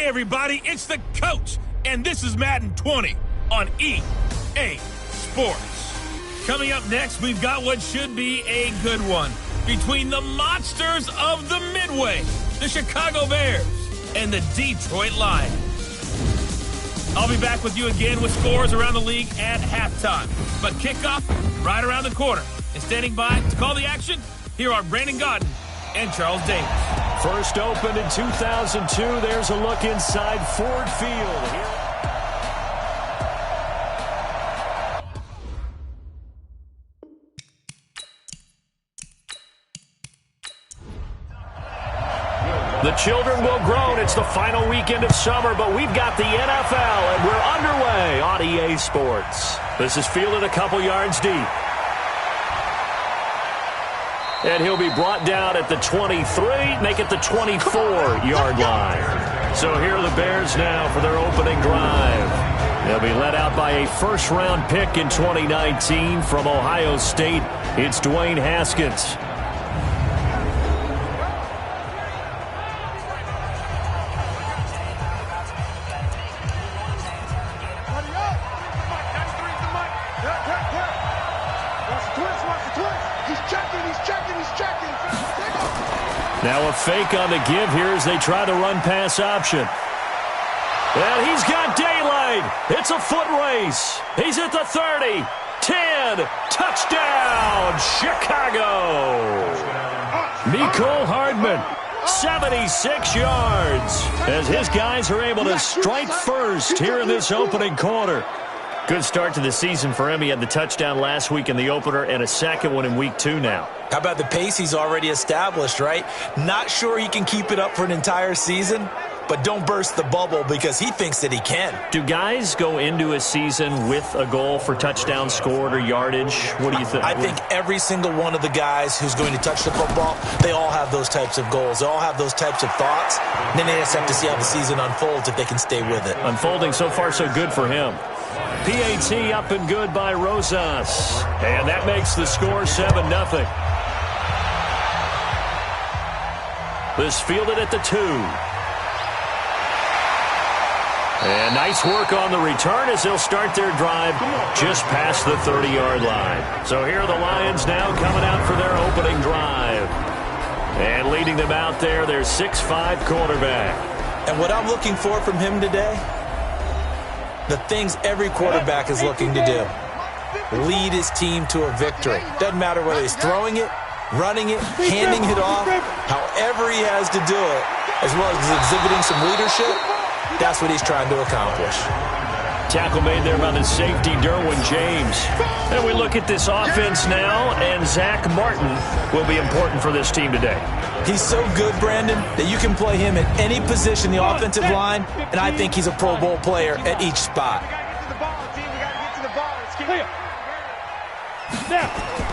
everybody, it's the coach, and this is Madden 20 on EA Sports. Coming up next, we've got what should be a good one between the monsters of the Midway, the Chicago Bears, and the Detroit Lions. I'll be back with you again with scores around the league at halftime. But kickoff right around the corner. And standing by to call the action, here are Brandon Godden and Charles Davis. First opened in 2002. There's a look inside Ford Field. The children will groan. It's the final weekend of summer, but we've got the NFL, and we're underway on EA Sports. This is fielded a couple yards deep. And he'll be brought down at the 23, make it the 24-yard line. So here are the Bears now for their opening drive. They'll be led out by a first-round pick in 2019 from Ohio State. It's Dwayne Haskins. Now a fake on the give here as they try the run-pass option. And he's got daylight. It's a foot race. He's at the 30, 10, touchdown, Chicago. Mecole Hardman, 76 yards, as his guys are able to strike first here in this opening quarter. Good start to the season for him. He had the touchdown last week in the opener and a second one in week 2 now. How about the pace he's already established, right? Not sure he can keep it up for an entire season, but don't burst the bubble because he thinks that he can. Do guys go into a season with a goal for touchdown scored or yardage? What do you think? I think every single one of the guys who's going to touch the football, they all have those types of goals. They all have those types of thoughts. Then they just have to see how the season unfolds if they can stay with it. Unfolding so far so good for him. PAT up and good by Rosas. And that makes the score 7-0. This fielded at the 2. And nice work on the return as they'll start their drive just past the 30-yard line. So here are the Lions now coming out for their opening drive. And leading them out there, their 6'5" quarterback. And what I'm looking for from him today, the things every quarterback is looking to do. Lead his team to a victory. Doesn't matter whether he's throwing it, running it, handing it off, however he has to do it, as well as exhibiting some leadership, that's what he's trying to accomplish. Tackle made there by the safety, Derwin James. And we look at this offense now, and Zach Martin will be important for this team today. He's so good, Brandon, that you can play him at any position in the offensive line, and I think he's a Pro Bowl player at each spot.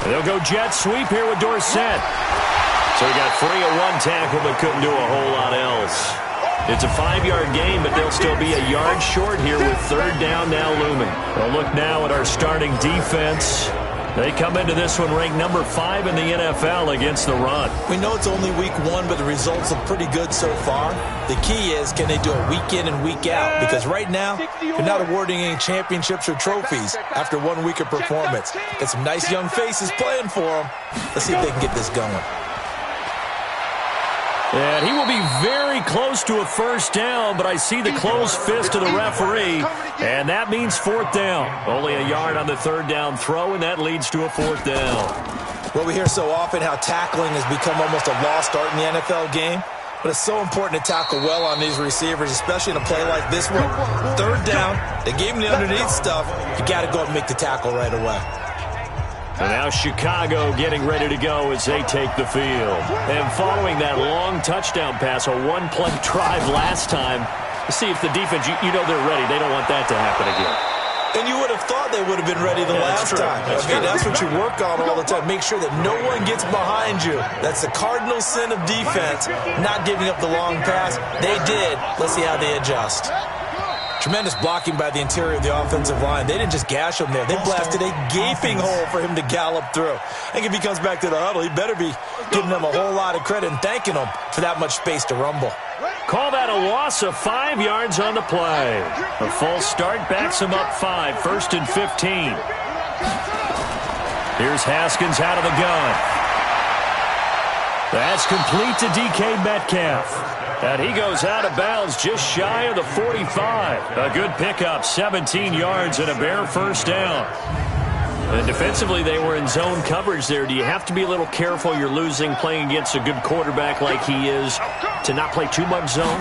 And they'll go jet sweep here with Dorsett. So he got free of one tackle but couldn't do a whole lot else. It's a 5-yard gain, but they'll still be a yard short here with third down now looming. We'll look now at our starting defense. They come into this one ranked number 5 in the NFL against the run. We know it's only week 1, but the results are pretty good so far. The key is, can they do it week in and week out? Because right now, they're not awarding any championships or trophies after 1 week of performance. Got some nice young faces playing for them. Let's see if they can get this going. And he will be very close to a first down, but I see the closed fist of the referee, and that means fourth down. Only a yard on the third down throw, and that leads to a fourth down. Well, we hear so often how tackling has become almost a lost art in the NFL game, but it's so important to tackle well on these receivers, especially in a play like this one. Third down, they gave him the underneath stuff. You got to go and make the tackle right away. And now Chicago getting ready to go as they take the field. And following that long touchdown pass, a one-play drive last time, see if the defense, you know they're ready. They don't want that to happen again. And you would have thought they would have been ready the last time. That's what you work on all the time. Make sure that no one gets behind you. That's the cardinal sin of defense, not giving up the long pass. They did. Let's see how they adjust. Tremendous blocking by the interior of the offensive line. They didn't just gash him there. They blasted a gaping hole for him to gallop through. I think if he comes back to the huddle, he better be giving them a whole lot of credit and thanking them for that much space to rumble. call that a loss of 5 yards on the play. A false start backs him up 5, 1st and 15. Here's Haskins out of the gun. That's complete to DK Metcalf. And he goes out of bounds just shy of the 45. A good pickup, 17 yards and a bare first down. And defensively, they were in zone coverage there. Do you have to be a little careful you're losing playing against a good quarterback like he is to not play too much zone?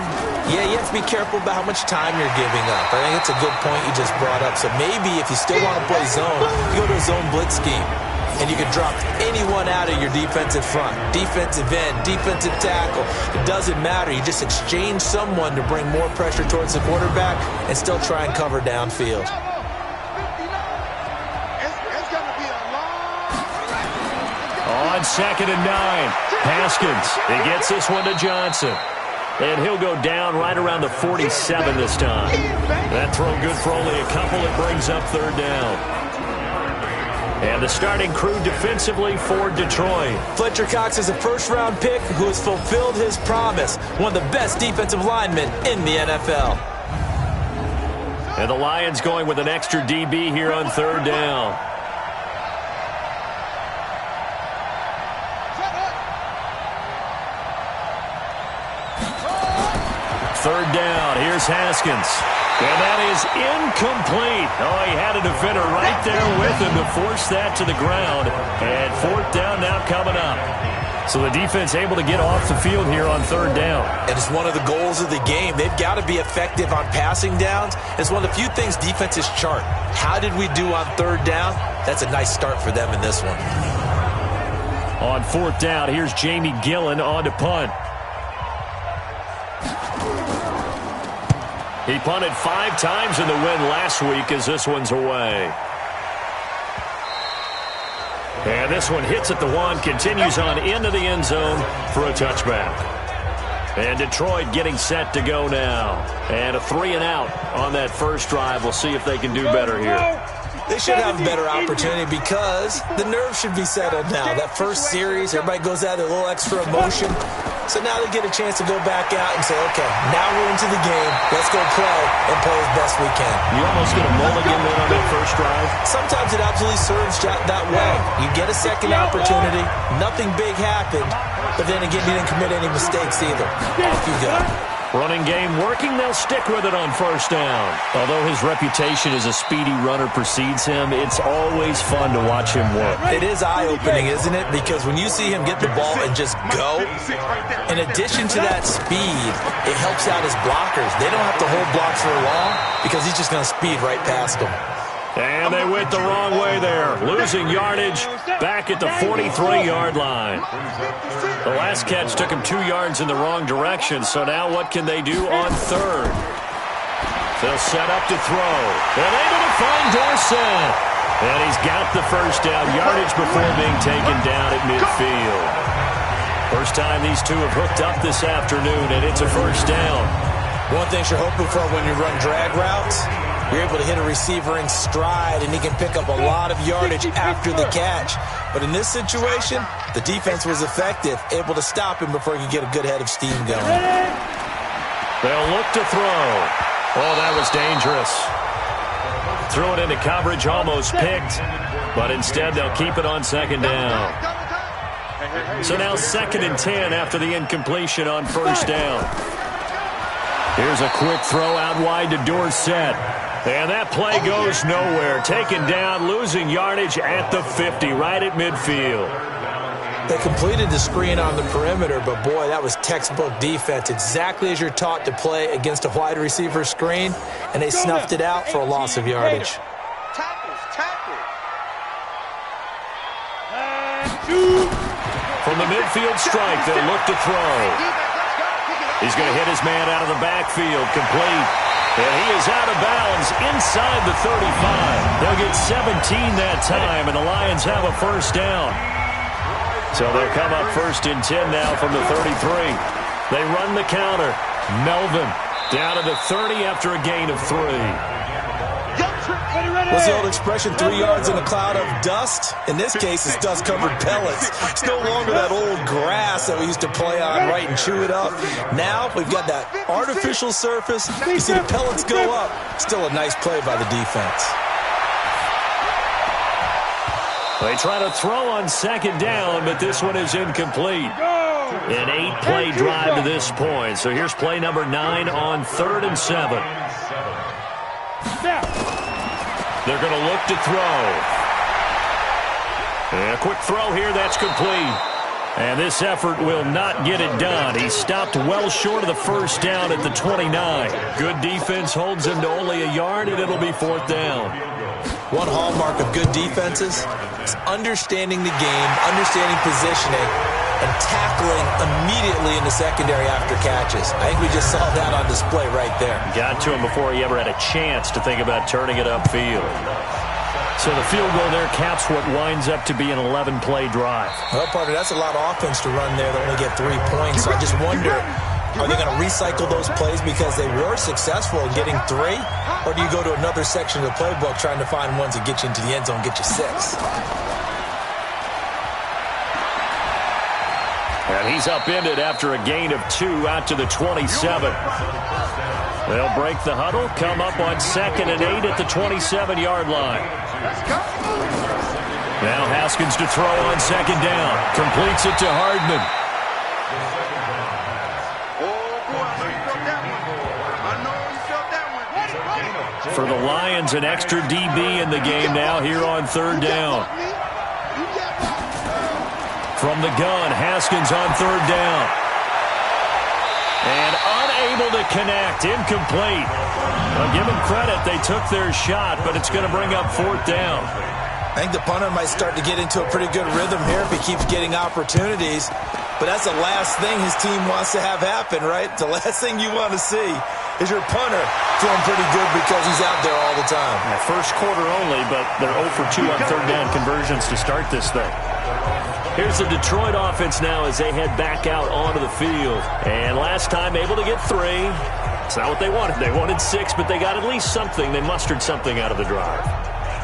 Yeah, you have to be careful about how much time you're giving up. I think it's a good point you just brought up. So maybe if you still want to play zone, you go to a zone blitz scheme. And you can drop anyone out of your defensive front. Defensive end, defensive tackle. It doesn't matter. You just exchange someone to bring more pressure towards the quarterback and still try and cover downfield. On 2nd and 9, Haskins. He gets this one to Johnson. And he'll go down right around the 47 this time. That throw good for only a couple. It brings up 3rd down. And the starting crew defensively for Detroit. Fletcher Cox is a first-round pick who has fulfilled his promise. One of the best defensive linemen in the NFL. And the Lions going with an extra DB here on 3rd down. Third down. Here's Haskins. And that is incomplete. Oh, he had a defender right there with him to force that to the ground. And 4th down now coming up. So the defense able to get off the field here on 3rd down. And it's one of the goals of the game. They've got to be effective on passing downs. It's one of the few things defenses chart. How did we do on 3rd down? That's a nice start for them in this one. On 4th down, here's Jamie Gillen on to punt. He punted 5 times in the win last week as this one's away. And this one hits at the 1, continues on into the end zone for a touchback. And Detroit getting set to go now. And a 3-and-out on that first drive. We'll see if they can do better here. They should have a better opportunity because the nerves should be settled now. That first series, everybody goes out with a little extra emotion. So now they get a chance to go back out and say, okay, now we're into the game. Let's go play and play as best we can. You almost get a mulligan then on that first drive. Sometimes it absolutely serves that way. You get a second opportunity. Nothing big happened. But then again, you didn't commit any mistakes either. Off you go. Running game working, they'll stick with it on 1st down. Although his reputation as a speedy runner precedes him, it's always fun to watch him work. It is eye-opening, isn't it? Because when you see him get the ball and just go, in addition to that speed, it helps out his blockers. They don't have to hold blocks for long because he's just going to speed right past them. And they went the wrong way there, losing yardage back at the 43-yard line. The last catch took him 2 yards in the wrong direction, so now what can they do on 3rd? They'll set up to throw. And able to find Dorsett. And he's got the first down yardage before being taken down at midfield. First time these two have hooked up this afternoon, and it's a first down. One thing you're hoping for when you run drag routes, you're able to hit a receiver in stride, and he can pick up a lot of yardage after the catch. But in this situation, the defense was effective, able to stop him before he could get a good head of steam going. They'll look to throw. Oh, that was dangerous. Threw it into coverage, almost picked. But instead, they'll keep it on 2nd down. So now 2nd and 10 after the incompletion on 1st down. Here's a quick throw out wide to Dorsett. And that play goes nowhere. Taken down, losing yardage at the 50, right at midfield. They completed the screen on the perimeter, but boy, that was textbook defense. Exactly as you're taught to play against a wide receiver screen, and they snuffed it out for a loss of yardage. From the midfield strike, they'll look to throw. He's going to hit his man out of the backfield, complete. And he is out of bounds inside the 35. They'll get 17 that time, and the Lions have a first down. So they'll come up 1st and 10 now from the 33. They run the counter. Melvin down to the 30 after a gain of 3. What's the old expression, 3 yards in a cloud of dust? In this case, it's dust-covered pellets. It's no longer that old grass that we used to play on, right, and chew it up. Now we've got that artificial surface. You see the pellets go up. Still a nice play by the defense. They try to throw on second down, but this one is incomplete. An 8-play drive to this point. So here's play number 9 on 3rd and 7. They're going to look to throw. A quick throw here, that's complete. And this effort will not get it done. He stopped well short of the first down at the 29. Good defense holds him to only a yard, and it'll be 4th down. One hallmark of good defenses is understanding the game, understanding positioning, and tackling immediately in the secondary after catches. I think we just saw that on display right there. Got to him before he ever had a chance to think about turning it upfield. So the field goal there caps what winds up to be an 11-play drive. Well, partner, that's a lot of offense to run there. They only get 3 points. So I just wonder, are they going to recycle those plays because they were successful in getting 3? Or do you go to another section of the playbook trying to find ones that get you into the end zone, get you 6? And he's upended after a gain of 2 out to the 27. They'll break the huddle, come up on 2nd and 8 at the 27-yard line. Now Haskins to throw on 2nd down. Completes it to Hardman. For the Lions, an extra DB in the game now here on 3rd down. From the gun, Haskins on 3rd down. And unable to connect, incomplete. Well, give them credit, they took their shot, but it's going to bring up 4th down. I think the punter might start to get into a pretty good rhythm here if he keeps getting opportunities. But that's the last thing his team wants to have happen, right? The last thing you want to see is your punter feeling pretty good because he's out there all the time. Yeah, first quarter only, but they're 0 for 2 on 3rd down conversions to start this thing. Here's the Detroit offense now as they head back out onto the field. And last time able to get 3. It's not what they wanted. They wanted 6, but they got at least something. They mustered something out of the drive.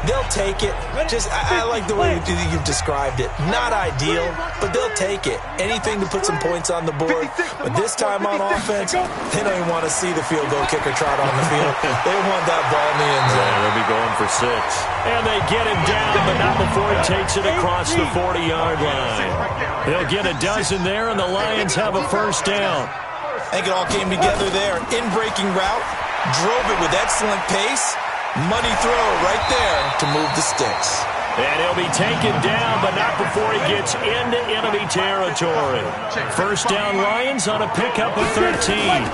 They'll take it. I like the way you've described it. Not ideal, but they'll take it. Anything to put some points on the board. But this time on offense, they don't even want to see the field goal kicker trot on the field. They want that ball in the end zone. Yeah, they'll be going for 6. And they get him down, but not before he takes it across the 40-yard line. They'll get a dozen there, and the Lions have a 1st down. I think it all came together there. In-breaking route, drove it with excellent pace. Money throw right there to move the sticks. And he'll be taken down, but not before he gets into enemy territory. 1st down Lions on a pickup of 13.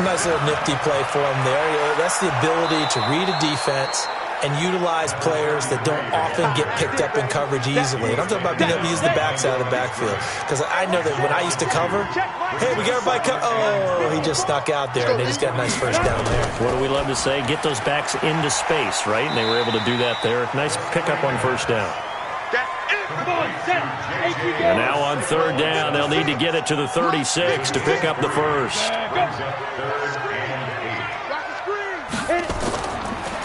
Nice little nifty play for him there. That's the ability to read a defense and utilize players that don't often get picked up in coverage easily. And I'm talking about being able to use the backside of the backfield. Because I know that when I used to cover, hey, we got everybody covered. Oh, he just snuck out there, and they just got a nice 1st down there. What do we love to say? Get those backs into space, right? And they were able to do that there. Nice pickup on 1st down. And now on 3rd down, they'll need to get it to the 36 to pick up the 1st.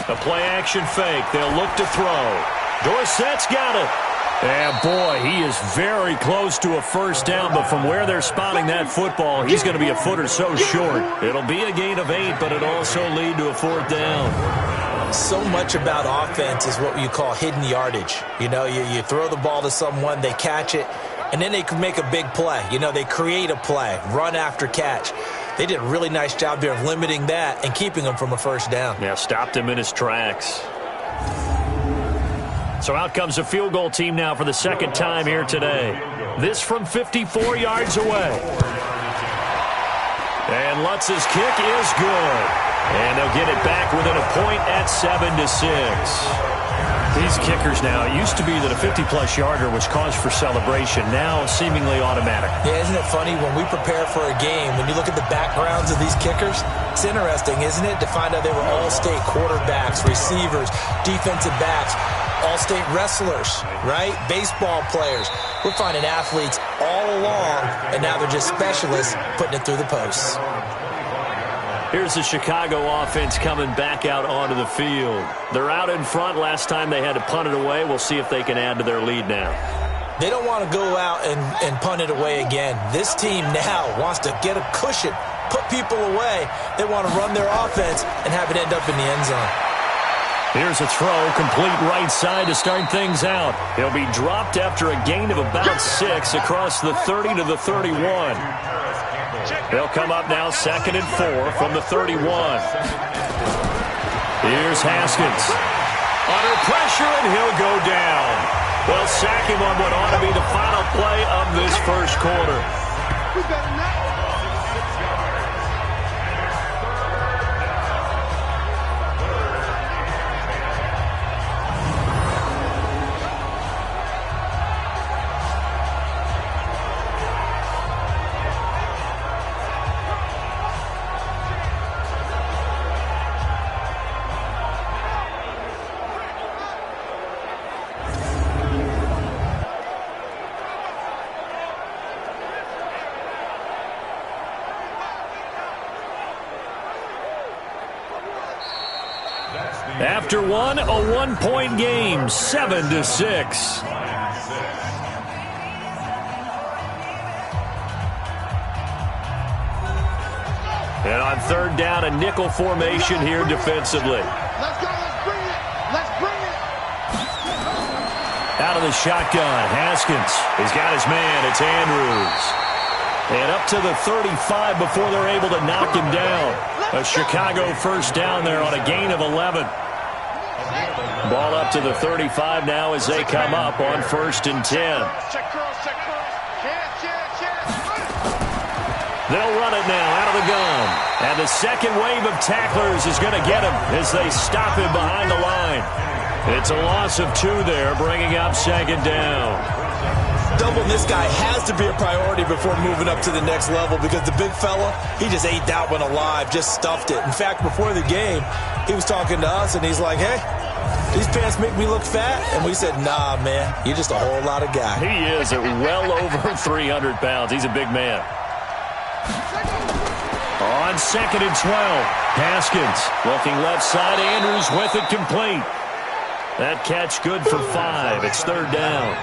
A play-action fake. They'll look to throw. Dorsett's got it. And, boy, he is very close to a 1st down, but from where they're spotting that football, he's going to be a foot or so short. It'll be a gain of 8, but it'll also lead to a 4th down. So much about offense is what you call hidden yardage. You know, you throw the ball to someone, they catch it, and then they can make a big play. You know, they create a play, run after catch. They did a really nice job there of limiting that and keeping him from a 1st down. Yeah, stopped him in his tracks. So out comes a field goal team now for the 2nd time here today. This from 54 yards away. And Lutz's kick is good. And they'll get it back within a point at 7-6. These kickers now, it used to be that a 50-plus yarder was cause for celebration. Now seemingly automatic. Yeah, isn't it funny when we prepare for a game, when you look at the backgrounds of these kickers, it's interesting, isn't it, to find out they were all-state quarterbacks, receivers, defensive backs, all-state wrestlers, right? Baseball players. We're finding athletes all along, and now they're just specialists putting it through the posts. Here's the Chicago offense coming back out onto the field. They're out in front. Last time they had to punt it away. We'll see if they can add to their lead now. They don't want to go out and punt it away again. This team now wants to get a cushion, put people away. They want to run their offense and have it end up in the end zone. Here's a throw, complete right side to start things out. He'll be dropped after a gain of about 6 across the 30 to the 31. They'll come up now 2nd and 4 from the 31. Here's Haskins. Under pressure, and he'll go down. They'll sack him on what ought to be the final play of this first quarter. After one, a 1-point game, 7-6. And on 3rd down, a nickel formation here defensively. Let's go, let's bring it. Let's bring it. Out of the shotgun, Haskins. He's got his man. It's Andrews. And up to the 35 before they're able to knock him down. A Chicago first down there on a gain of 11. Ball up to the 35 now as they come up on 1st and 10. They'll run it now out of the gun. And the second wave of tacklers is going to get him as they stop him behind the line. It's a loss of 2 there, bringing up 2nd down. Doubling this guy has to be a priority before moving up to the next level because the big fella, he just ate that one alive, just stuffed it. In fact, before the game, he was talking to us, and he's like, hey, these pants make me look fat. And we said, nah, man, you're just a whole lot of guy. He is at well over 300 pounds. He's a big man. On 2nd and 12, Haskins looking left side. Andrews with it complete. That catch good for 5. It's 3rd down.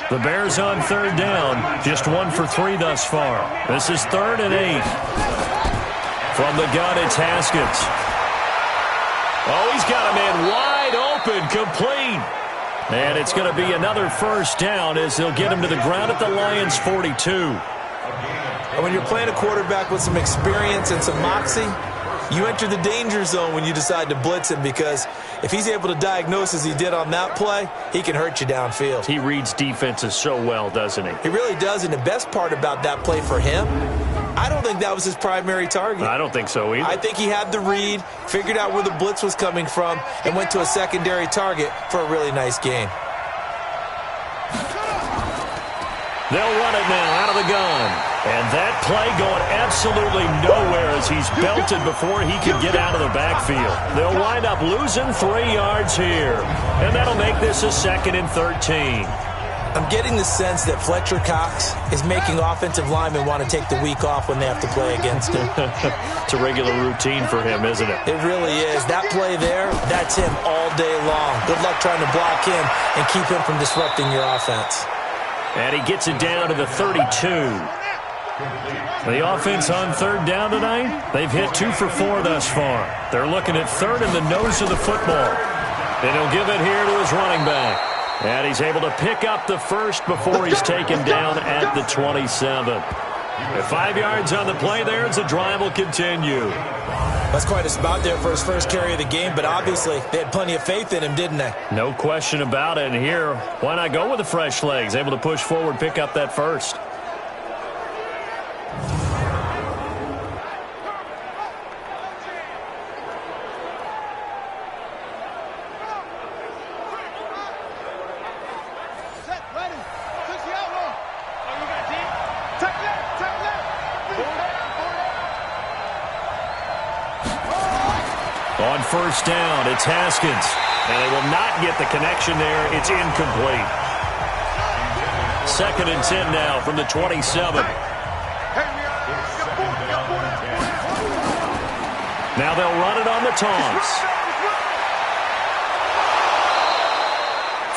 The Bears on 3rd down, just 1 for 3 thus far. This is 3rd and 8. From the gun, it's Haskins. Oh, he's got a man wide open, complete. And it's going to be another first down as they'll get him to the ground at the Lions' 42. And when you're playing a quarterback with some experience and some moxie, you enter the danger zone when you decide to blitz him because if he's able to diagnose as he did on that play, he can hurt you downfield. He reads defenses so well, doesn't he? He really does, and the best part about that play for him, I don't think that was his primary target. I don't think so either. I think he had the read, figured out where the blitz was coming from, and went to a secondary target for a really nice gain. They'll run it now out of the gun. And that play going absolutely nowhere as he's belted before he could get out of the backfield. They'll wind up losing 3 yards here. And that'll make this a 2nd and 13. I'm getting the sense that Fletcher Cox is making offensive linemen want to take the week off when they have to play against him. It's a regular routine for him, isn't it? It really is. That play there, that's him all day long. Good luck trying to block him and keep him from disrupting your offense. And he gets it down to the 32. The offense on 3rd down tonight, they've hit 2 for 4 thus far. They're looking at 3rd and the nose of the football. And he'll give it here to his running back. And he's able to pick up the first before he's taken down at the 27. At 5 yards on the play there as the drive will continue. That's quite a spot there for his first carry of the game, but obviously they had plenty of faith in him, didn't they? No question about it. And here, why not go with the fresh legs? Able to push forward, pick up that first. On 1st down, it's Haskins. And they will not get the connection there. It's incomplete. 2nd and 10 now from the 27. Now they'll run it on the taunts.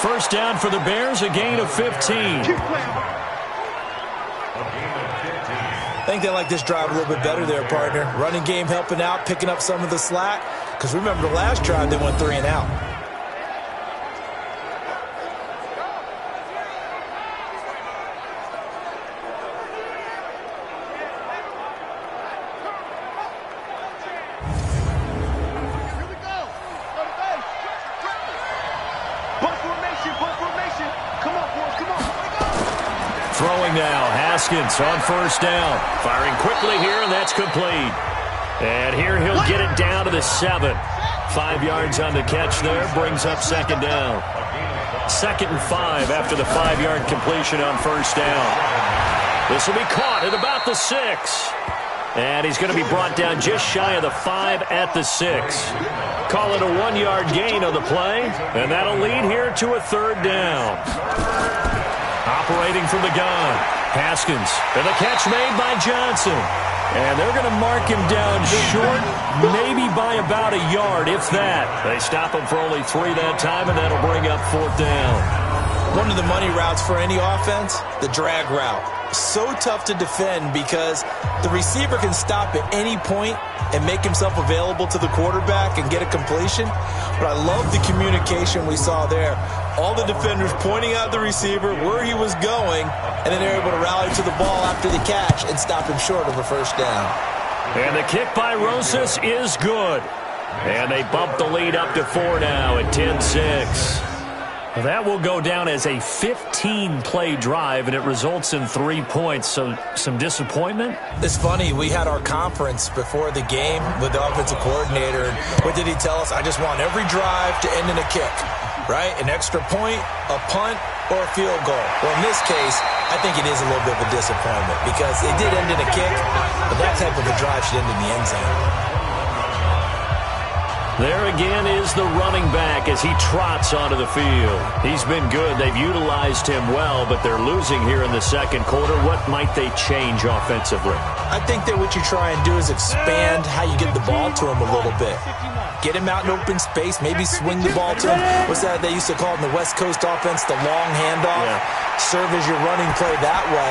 First down for the Bears, a gain of 15. I think they like this drive a little bit better there, partner. Running game helping out, picking up some of the slack. Because remember the last drive, they went 3 and out. Throwing now, Haskins on first down. Firing quickly here, and that's complete. And here he'll get it down to the 7. 5 yards on the catch there, brings up second down. 2nd and 5 after the 5-yard completion on first down. This will be caught at about the 6. And he's going to be brought down just shy of the 5 at the 6. Call it a 1-yard gain on the play, and that'll lead here to a 3rd down. Operating from the gun, Haskins, and the catch made by Johnson. And they're going to mark him down short, maybe by about a yard, if that. They stop him for only 3 that time, and that'll bring up 4th down. One of the money routes for any offense, the drag route. So tough to defend because the receiver can stop at any point and make himself available to the quarterback and get a completion. But I love the communication we saw there. All the defenders pointing out the receiver, where he was going, and then they're able to rally to the ball after the catch and stop him short of a 1st down. And the kick by Rosas is good. And they bump the lead up to 4 now at 10-6. That will go down as a 15-play drive, and it results in 3 points. So some disappointment? It's funny. We had our conference before the game with the offensive coordinator. And what did he tell us? I just want every drive to end in a kick, right? An extra point, a punt, or a field goal. Well, in this case, I think it is a little bit of a disappointment because it did end in a kick, but that type of a drive should end in the end zone. There again is the running back as he trots onto the field. He's been good. They've utilized him well, but they're losing here in the 2nd quarter. What might they change offensively? I think that what you try and do is expand how you get the ball to him a little bit. Get him out in open space, maybe swing the ball to him. What's that they used to call in the West Coast offense, the long handoff? Yeah. Serve as your running play that way,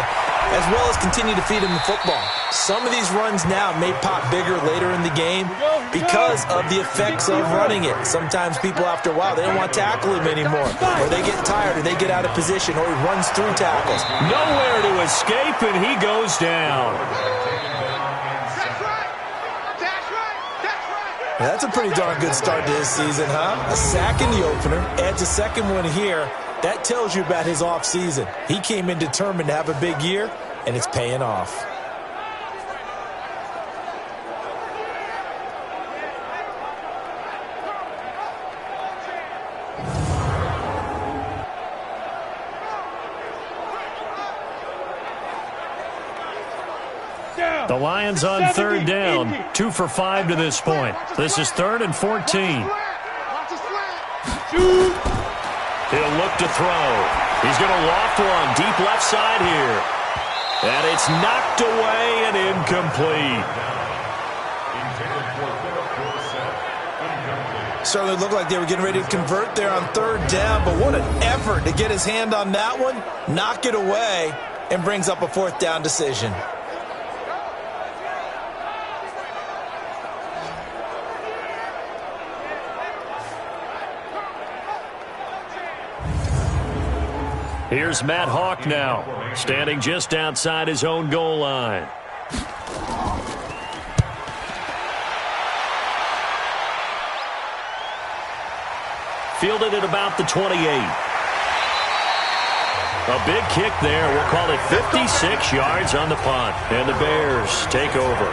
as well as continue to feed him the football. Some of these runs now may pop bigger later in the game because of the effects of running it. Sometimes people, after a while, they don't want to tackle him anymore, or they get tired, or they get out of position, or he runs through tackles. Nowhere to escape, and he goes down. That's a pretty darn good start to this season, huh? A sack in the opener, adds a 2nd one here. That tells you about his offseason. He came in determined to have a big year, and it's paying off. The Lions on 3rd down, 2 for 5 to this point. This is 3rd and 14. He'll look to throw. He's going to loft one deep left side here. And it's knocked away and incomplete. Certainly looked like they were getting ready to convert there on 3rd down, but what an effort to get his hand on that one, knock it away, and brings up a 4th down decision. Here's Matt Hawk now, standing just outside his own goal line. Fielded at about the 28. A big kick there. We'll call it 56 yards on the punt. And the Bears take over.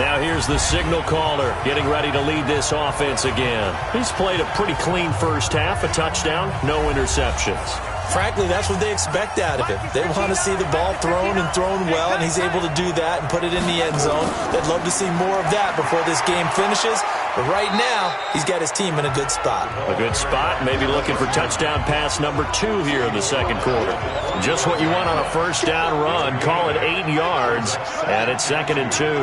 Now here's the signal caller getting ready to lead this offense again. He's played a pretty clean first half, a touchdown, no interceptions. Frankly, that's what they expect out of him. They want to see the ball thrown and thrown well, and he's able to do that and put it in the end zone. They'd love to see more of that before this game finishes. But right now, he's got his team in a good spot. A good spot, maybe looking for touchdown pass number 2 here in the 2nd quarter. Just what you want on a first down run. Call it 8 yards, and it's 2nd and 2.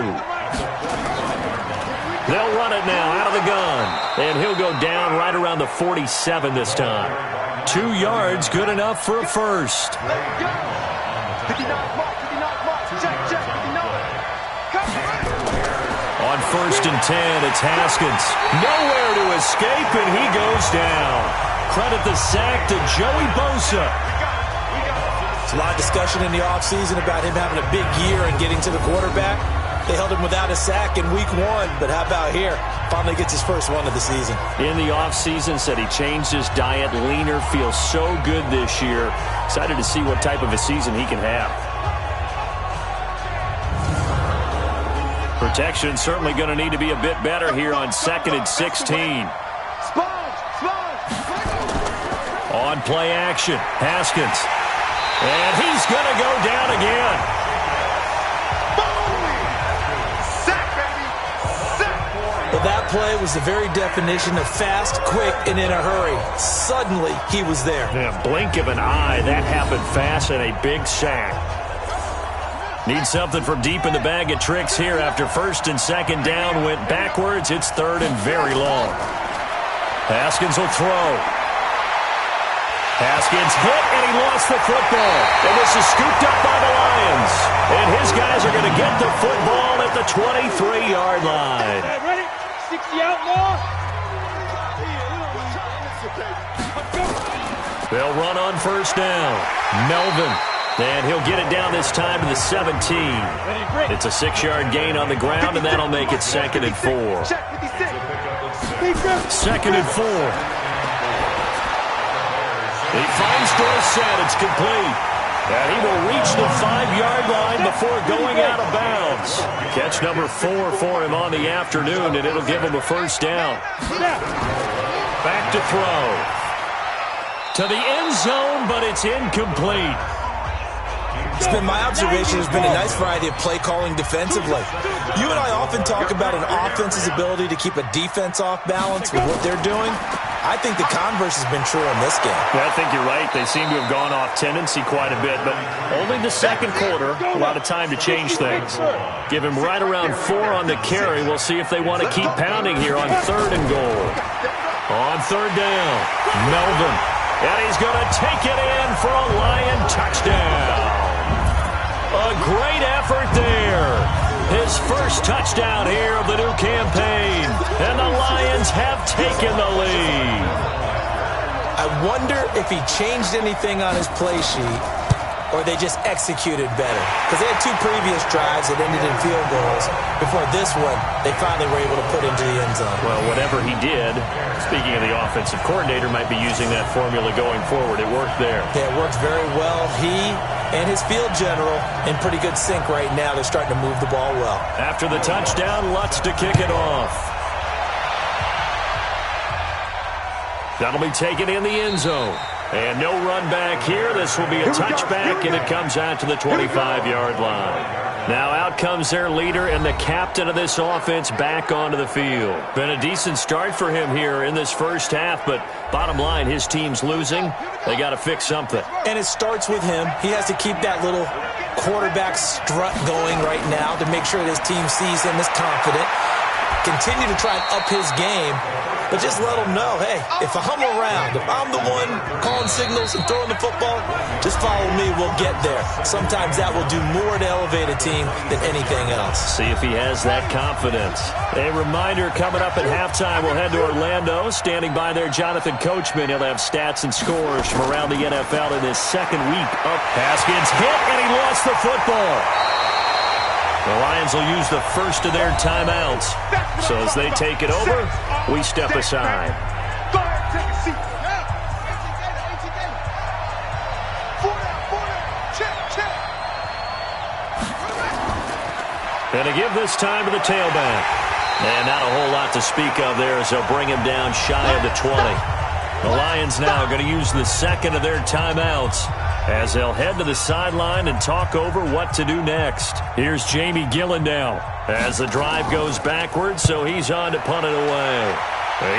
They'll run it now out of the gun. And he'll go down right around the 47 this time. 2 yards, good enough for a first. 59 mark, 59 mark. Check, 59. On 1st and 10, it's Haskins. Nowhere to escape, and he goes down. Credit the sack to Joey Bosa. There's a lot of discussion in the offseason about him having a big year and getting to the quarterback. They held him without a sack in week 1, but how about here? Finally gets his first one of the season. In the offseason, said he changed his diet, leaner, feels so good this year. Excited to see what type of a season he can have. Protection certainly going to need to be a bit better here on 2nd and 16. On play action, Haskins. And he's going to go down again. Well, that play was the very definition of fast, quick, and in a hurry. Suddenly, he was there. Yeah, blink of an eye, that happened fast, and a big sack. Need something from deep in the bag of tricks here after 1st and 2nd down. Went backwards. It's 3rd and very long. Haskins will throw. Haskins hit, and he lost the football. And this is scooped up by the Lions. And his guys are going to get the football at the 23-yard line. Ready? 60 out more. They'll run on 1st down. Melvin. And he'll get it down this time to the 17. It's a 6-yard gain on the ground, and that'll make it 2nd and 4. 2nd and 4. He finds Dorsett. It's complete. And he will reach the 5-yard line before going out of bounds. Catch number 4 for him on the afternoon, and it'll give him a 1st down. Back to throw. To the end zone, but it's incomplete. It's been my observation there's been a nice variety of play calling defensively. You and I often talk about an offense's ability to keep a defense off balance with what they're doing. I think the converse has been true in this game. Yeah, I think you're right. They seem to have gone off tendency quite a bit, but only the 2nd quarter, a lot of time to change things. Give him right around 4 on the carry. We'll see if they want to keep pounding here on 3rd and goal. On 3rd down, Melvin. And he's going to take it in for a Lion touchdown. A great effort there. His first touchdown here of the new campaign. And the Lions have taken the lead. I wonder if he changed anything on his play sheet or they just executed better. Because they had 2 previous drives that ended in field goals. Before this one, they finally were able to put into the end zone. Well, whatever he did, speaking of the offensive coordinator, might be using that formula going forward. It worked there. Yeah, it worked very well. He and his field general in pretty good sync right now. They're starting to move the ball well. After the touchdown, Lutz to kick it off. That'll be taken in the end zone. And no run back here. This will be a touchback, and it comes out to the 25-yard line. Now out comes their leader and the captain of this offense back onto the field. Been a decent start for him here in this first half, but bottom line, his team's losing. They got to fix something. And it starts with him. He has to keep that little quarterback strut going right now to make sure that his team sees him as confident. Continue to try and up his game. But just let them know, hey, if I'm around, if I'm the one calling signals and throwing the football, just follow me, we'll get there. Sometimes that will do more to elevate a team than anything else. See if he has that confidence. A reminder, coming up at halftime, we'll head to Orlando. Standing by there, Jonathan Coachman. He'll have stats and scores from around the NFL in his 2nd week up. Haskins hit, and he lost the football. The Lions will use the first of their timeouts. So as they take it over, we step aside. Go ahead, take a seat. Check. And to give this time to the tailback. And not a whole lot to speak of there as they'll bring him down shy of the 20. The Lions now going to use the 2nd of their timeouts as they'll head to the sideline and talk over what to do next. Here's Jamie Gillen now as the drive goes backwards, so he's on to punt it away.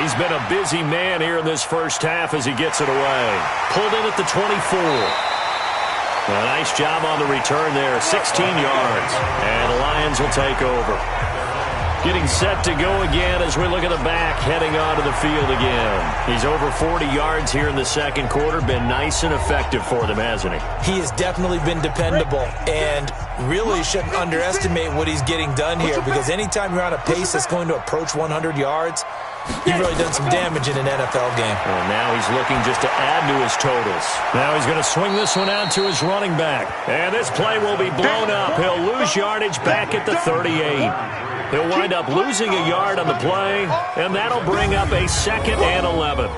He's been a busy man here in this first half as he gets it away. Pulled in at the 24. A nice job on the return there, 16 yards. And the Lions will take over. Getting set to go again as we look at the back heading onto the field again. He's over 40 yards here in the second quarter. Been nice and effective for them, hasn't he? He has definitely been dependable, and really shouldn't underestimate what he's getting done here, because anytime you're on a pace that's going to approach 100 yards, you've really done some damage in an NFL game. Well, now he's looking just to add to his totals. Now he's going to swing this one out to his running back. And this play will be blown up. He'll lose yardage back at the 38. He'll wind up losing a yard on the play, and that'll bring up a 2nd and 11.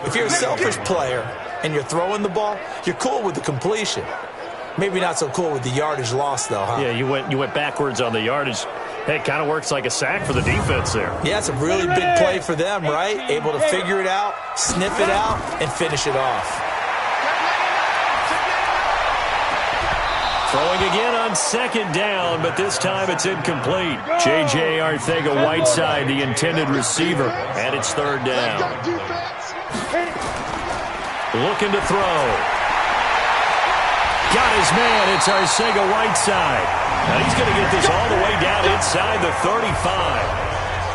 If you're a selfish player and you're throwing the ball, you're cool with the completion. Maybe not so cool with the yardage loss, though, huh? Yeah, you went backwards on the yardage. Hey, it kind of works like a sack for the defense there. Yeah, it's a really big play for them, right? Able to figure it out, sniff it out, and finish it off. Throwing again on 2nd down, but this time it's incomplete. J.J. Arcega-Whiteside, the intended receiver, and it's 3rd down. Looking to throw. Got his man. It's Arcega-Whiteside. Now he's going to get this all the way down inside the 35.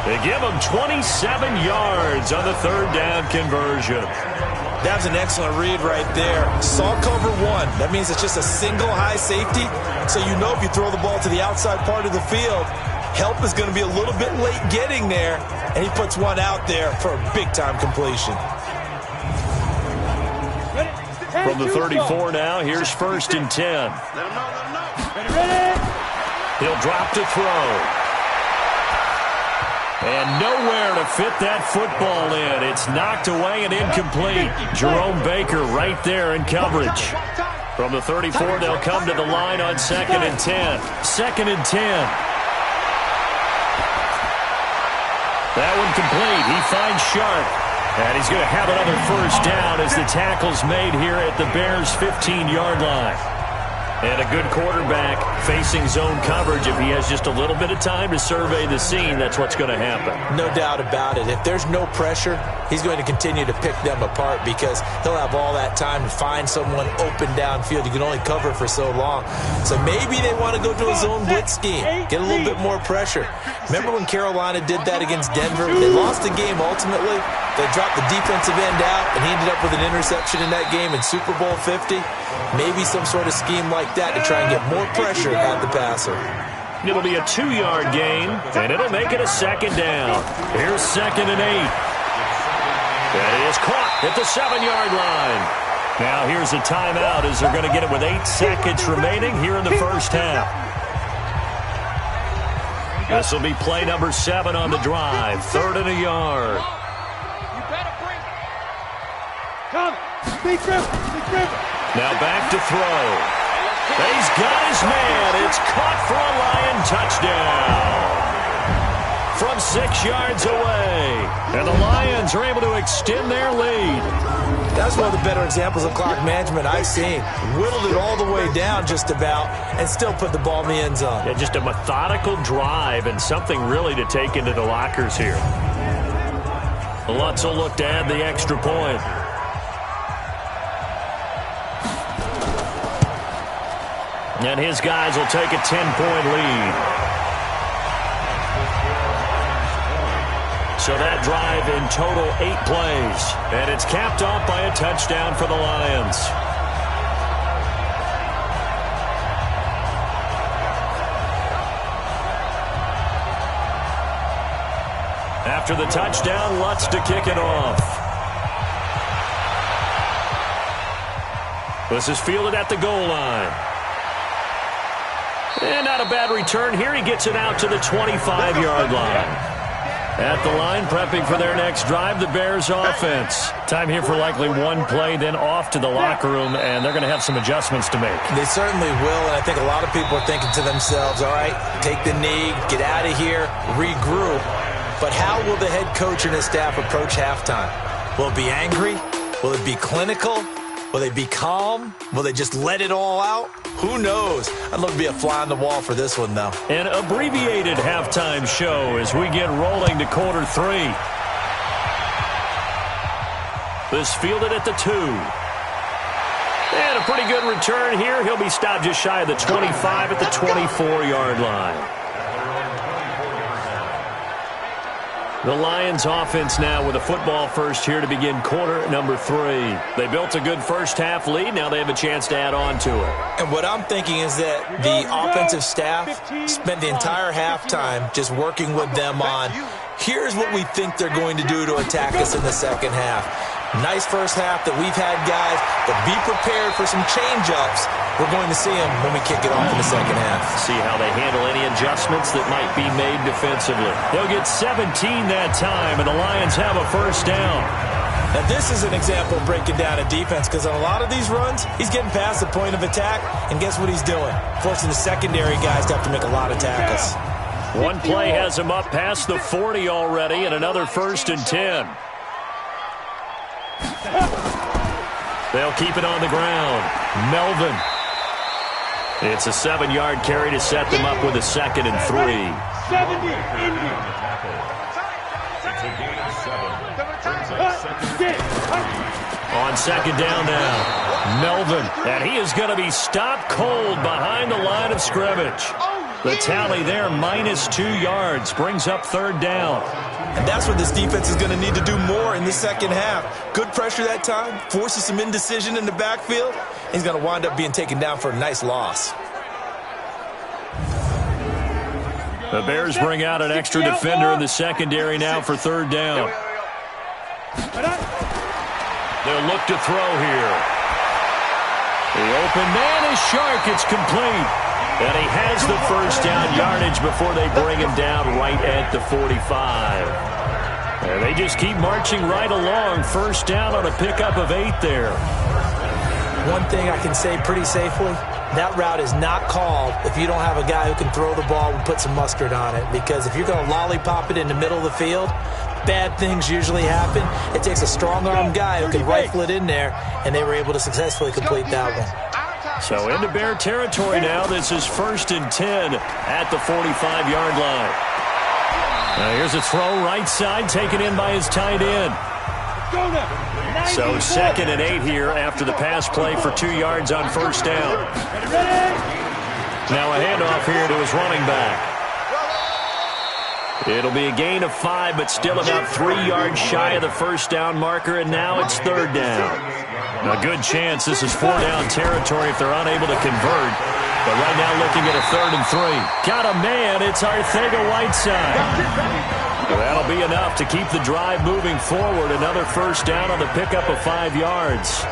They give him 27 yards on the 3rd down conversion. That was an excellent read right there. Saw cover 1. That means it's just a single high safety. So you know if you throw the ball to the outside part of the field, help is going to be a little bit late getting there. And he puts one out there for a big-time completion. From the 34 now, here's 1st and 10. He'll drop to throw. And nowhere to fit that football in. It's knocked away and incomplete. Jerome Baker right there in coverage. From the 34, they'll come to the line on 2nd and 10. 2nd and 10. That one complete. He finds Sharp. And he's going to have another 1st down as the tackle's made here at the Bears' 15-yard line. And a good quarterback facing zone coverage. If he has just a little bit of time to survey the scene, that's what's going to happen. No doubt about it. If there's no pressure, he's going to continue to pick them apart because he'll have all that time to find someone open downfield. You can only cover for so long. So maybe they want to go to a zone blitz scheme, get a little bit more pressure. Remember when Carolina did that against Denver? They lost the game ultimately. They dropped the defensive end out, and he ended up with an interception in that game in Super Bowl 50. Maybe some sort of scheme like that to try and get more pressure at the passer. It'll be a 2-yard gain, and it'll make it a 2nd down. Here's 2nd and 8. That is caught at the 7-yard line. Now here's a timeout as they're going to get it with 8 seconds remaining here in the 1st half. This will be play number 7 on the drive. 3rd and a yard. Now back to throw. He's got his man. It's caught for a Lion touchdown. From 6 yards away. And the Lions are able to extend their lead. That's one of the better examples of clock management I've seen. Whittled it all the way down just about and still put the ball in the end zone. Yeah, just a methodical drive and something really to take into the lockers here. Lutz will look to add the extra point. And his guys will take a 10-point lead. So that drive in total 8 plays. And it's capped off by a touchdown for the Lions. After the touchdown, Lutz to kick it off. This is fielded at the goal line. And not a bad return here. He gets it out to the 25-yard line. At the line, prepping for their next drive, the Bears offense. Time here for likely one play, then off to the locker room, and they're going to have some adjustments to make. They certainly will, and I think a lot of people are thinking to themselves, all right, take the knee, get out of here, regroup. But how will the head coach and his staff approach halftime? Will it be angry? Will it be clinical? Will they be calm? Will they just let it all out? Who knows? I'd love to be a fly on the wall for this one, though. An abbreviated halftime show as we get rolling to quarter 3. This fielded at the 2. And a pretty good return here. He'll be stopped just shy of the 25 at the 24-yard line. The Lions offense now with a football first here to begin quarter number 3. They built a good first half lead. Now they have a chance to add on to it. And what I'm thinking is that the offensive staff spent the entire halftime just working with them on, here's what we think they're going to do to attack us in the second half. Nice first half that we've had, guys, but be prepared for some change-ups. We're going to see them when we kick it off in the second half. See how they handle any adjustments that might be made defensively. They'll get 17 that time, and the Lions have a first down. Now, this is an example of breaking down a defense, because on a lot of these runs, he's getting past the point of attack, and guess what he's doing? Forcing the secondary guys to have to make a lot of tackles. One play has him up past the 40 already, and another 1st and 10. They'll keep it on the ground. Melvin. It's a 7-yard carry to set them up with a 2nd and 3. 70, Indy. On 2nd down now. Melvin. And he is going to be stopped cold behind the line of scrimmage. The tally there, -2 yards, brings up 3rd down. And that's what this defense is going to need to do more in the second half. Good pressure that time, forces some indecision in the backfield. He's going to wind up being taken down for a nice loss. The Bears bring out an extra defender in the secondary now for 3rd down. They'll look to throw here. The open man is Shark. It's complete. And he has the first down yardage before they bring him down right at the 45. And they just keep marching right along. First down on a pickup of 8 there. One thing I can say pretty safely, that route is not called if you don't have a guy who can throw the ball and put some mustard on it. Because if you're going to lollipop it in the middle of the field, bad things usually happen. It takes a strong-arm guy who can rifle it in there, and they were able to successfully complete that one. So into Bear territory now. This is 1st and 10 at the 45-yard line. Now here's a throw right side taken in by his tight end. So 2nd and 8 here after the pass play for 2 yards on first down. Now a handoff here to his running back. It'll be a gain of 5, but still about 3 yards shy of the first down marker, and now it's 3rd down. A good chance this is 4-down territory if they're unable to convert. But right now looking at a 3rd and 3. Got a man. It's Arcega-Whiteside. That'll be enough to keep the drive moving forward. Another first down on the pickup of 5 yards.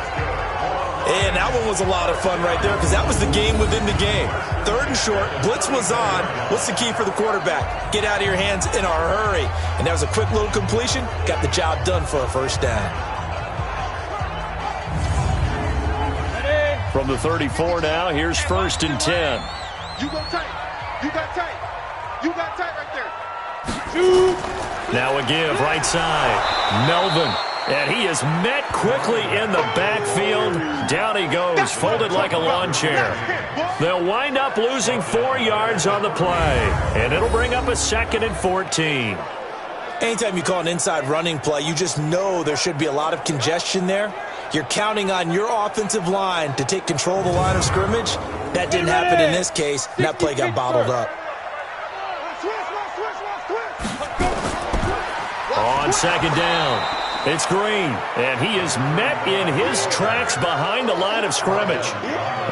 And that one was a lot of fun right there because that was the game within the game. 3rd and short. Blitz was on. What's the key for the quarterback? Get out of your hands in a hurry. And that was a quick little completion. Got the job done for a first down. From the 34 now, here's 1st and 10. You go tight. You got tight. You got tight right there. Now a give right side. Melvin. And he is met quickly in the backfield. Down he goes, folded like a lawn chair. They'll wind up losing 4 yards on the play. And it'll bring up a 2nd and 14. Anytime you call an inside running play, you just know there should be a lot of congestion there. You're counting on your offensive line to take control of the line of scrimmage. That didn't happen in this case, and that play got bottled up. On 2nd down. It's Green, and he is met in his tracks behind the line of scrimmage.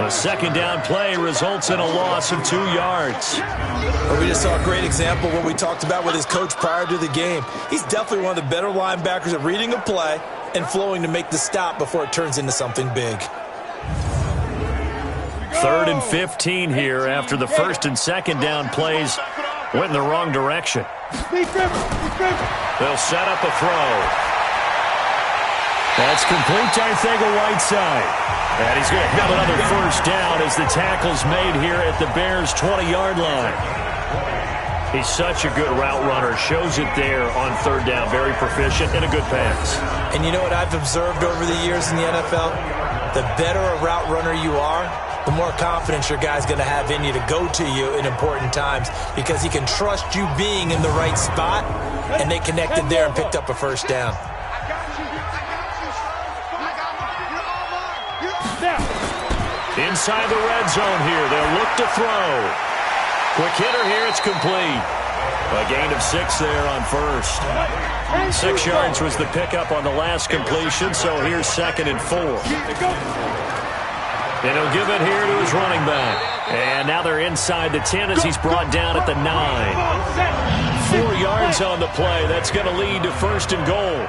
A 2nd down play results in a loss of 2 yards. Well, we just saw a great example of what we talked about with his coach prior to the game. He's definitely one of the better linebackers at reading a play and flowing to make the stop before it turns into something big. 3rd and 15 here after the 1st and 2nd down plays went in the wrong direction. They'll set up a throw. That's complete to Arcega-Whiteside. And he's going to have another first down as the tackle's made here at the Bears' 20-yard line. He's such a good route runner. Shows it there on 3rd down. Very proficient and a good pass. And you know what I've observed over the years in the NFL? The better a route runner you are, the more confidence your guy's going to have in you to go to you in important times because he can trust you being in the right spot, and they connected there and picked up a first down. Inside the red zone here. They'll look to throw. Quick hitter here. It's complete. A gain of 6 there on first. 6 yards was the pickup on the last completion, so here's 2nd and 4. And he'll give it here to his running back. And now they're inside the 10 as he's brought down at the 9. 4 yards on the play. That's going to lead to 1st and goal.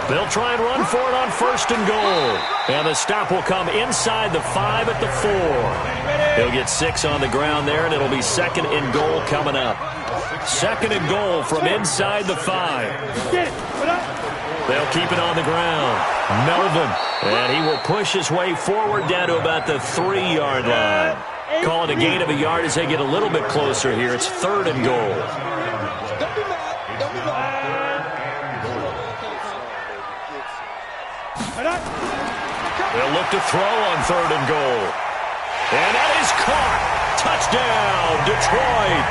They'll try and run for it on 1st and goal. And the stop will come inside the 5 at the 4. He'll get 6 on the ground there, and it'll be 2nd and goal coming up. 2nd and goal from inside the 5. They'll keep it on the ground. Melvin. And he will push his way forward down to about the 3-yard line. Call it a gain of a yard as they get a little bit closer here. It's 3rd and goal. They'll look to throw on 3rd and goal. And that is caught. Touchdown, Detroit.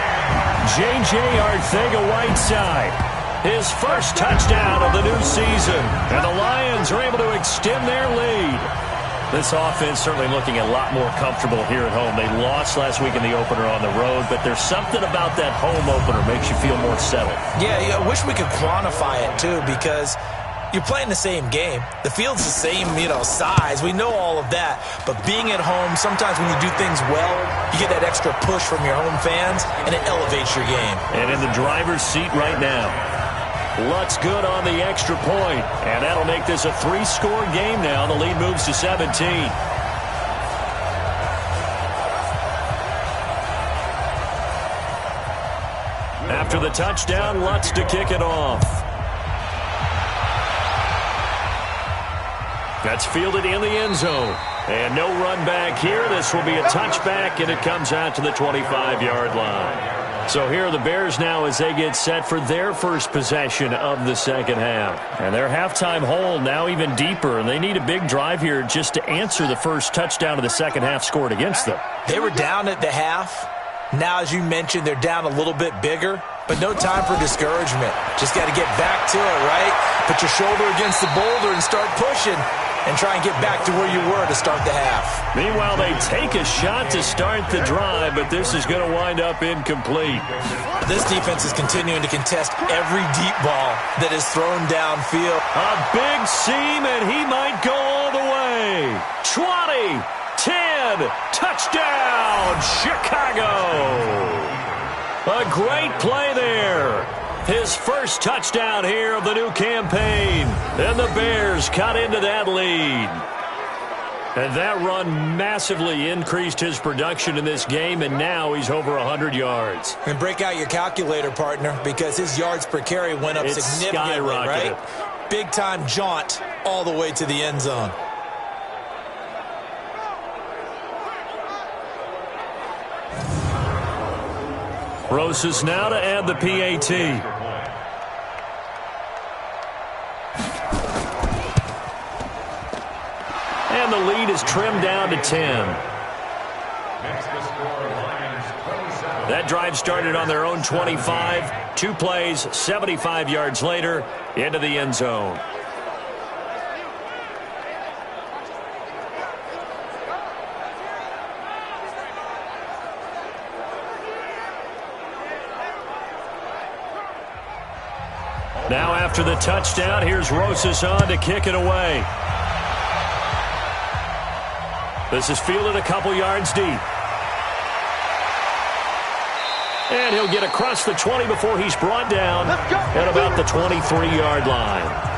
J.J. Arcega-Whiteside. His first touchdown of the new season. And the Lions are able to extend their lead. This offense certainly looking a lot more comfortable here at home. They lost last week in the opener on the road, but there's something about that home opener makes you feel more settled. Yeah, I wish we could quantify it, too, because you're playing the same game. The field's the same, size. We know all of that. But being at home, sometimes when you do things well, you get that extra push from your home fans, and it elevates your game. And in the driver's seat right now. Lutz good on the extra point, and that'll make this a 3-score game now. The lead moves to 17. After the touchdown, Lutz to kick it off. That's fielded in the end zone. And no run back here. This will be a touchback, and it comes out to the 25-yard line. So here are the Bears now as they get set for their first possession of the second half. And their halftime hole now even deeper, and they need a big drive here just to answer the first touchdown of the second half scored against them. They were down at the half. Now, as you mentioned, they're down a little bit bigger, but no time for discouragement. Just got to get back to it, right? Put your shoulder against the boulder and start pushing. And try and get back to where you were to start the half. Meanwhile, they take a shot to start the drive, but this is going to wind up incomplete. This defense is continuing to contest every deep ball that is thrown downfield. A big seam, and he might go all the way. 20, 10, touchdown, Chicago. A great play there. His first touchdown here of the new campaign. And the Bears cut into that lead. And that run massively increased his production in this game, and now he's over 100 yards. And break out your calculator, partner, because his yards per carry went up significantly, right? Big-time jaunt all the way to the end zone. Rosas now to add the PAT. And the lead is trimmed down to 10. That drive started on their own 25. 2 plays, 75 yards later, into the end zone. Now after the touchdown, here's Rosas on to kick it away. This is fielded a couple yards deep. And he'll get across the 20 before he's brought down at about the 23-yard line.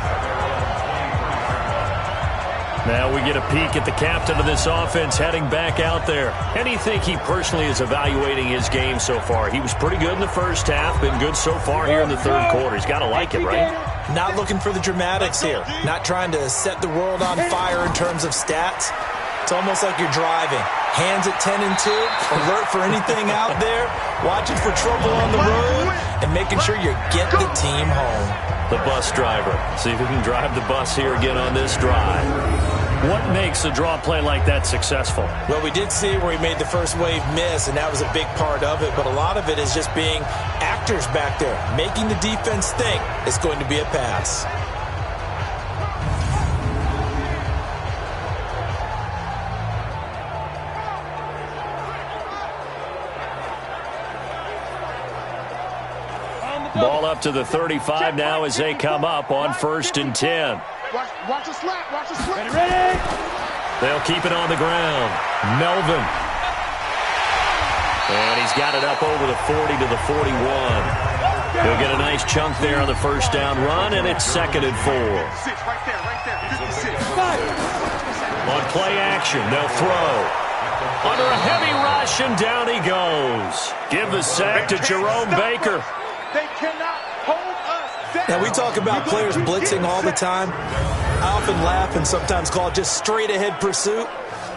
Now we get a peek at the captain of this offense heading back out there. And you think he personally is evaluating his game so far? He was pretty good in the first half, been good so far here in the third quarter. He's got to like it, right? Not looking for the dramatics here. Not trying to set the world on fire in terms of stats. It's almost like you're driving. Hands at 10 and 2, alert for anything out there, watching for trouble on the road, and making sure you get the team home. The bus driver. See if he can drive the bus here again on this drive. What makes a draw play like that successful? Well, we did see where he made the first wave miss, and that was a big part of it, but a lot of it is just being actors back there, making the defense think it's going to be a pass. Ball up to the 35 now as they come up on 1st and 10. Watch the slap. Watch the slap. Ready? They'll keep it on the ground. Melvin. And he's got it up over the 40 to the 41. He'll get a nice chunk there on the first down run, and it's 2nd and 4. Right there. 56. On play action, they'll throw. Under a heavy rush, and down he goes. Give the sack to Jerome Baker. They cannot hold us down. Now, we talk about players blitzing all the time. I often laugh and sometimes call it just straight-ahead pursuit.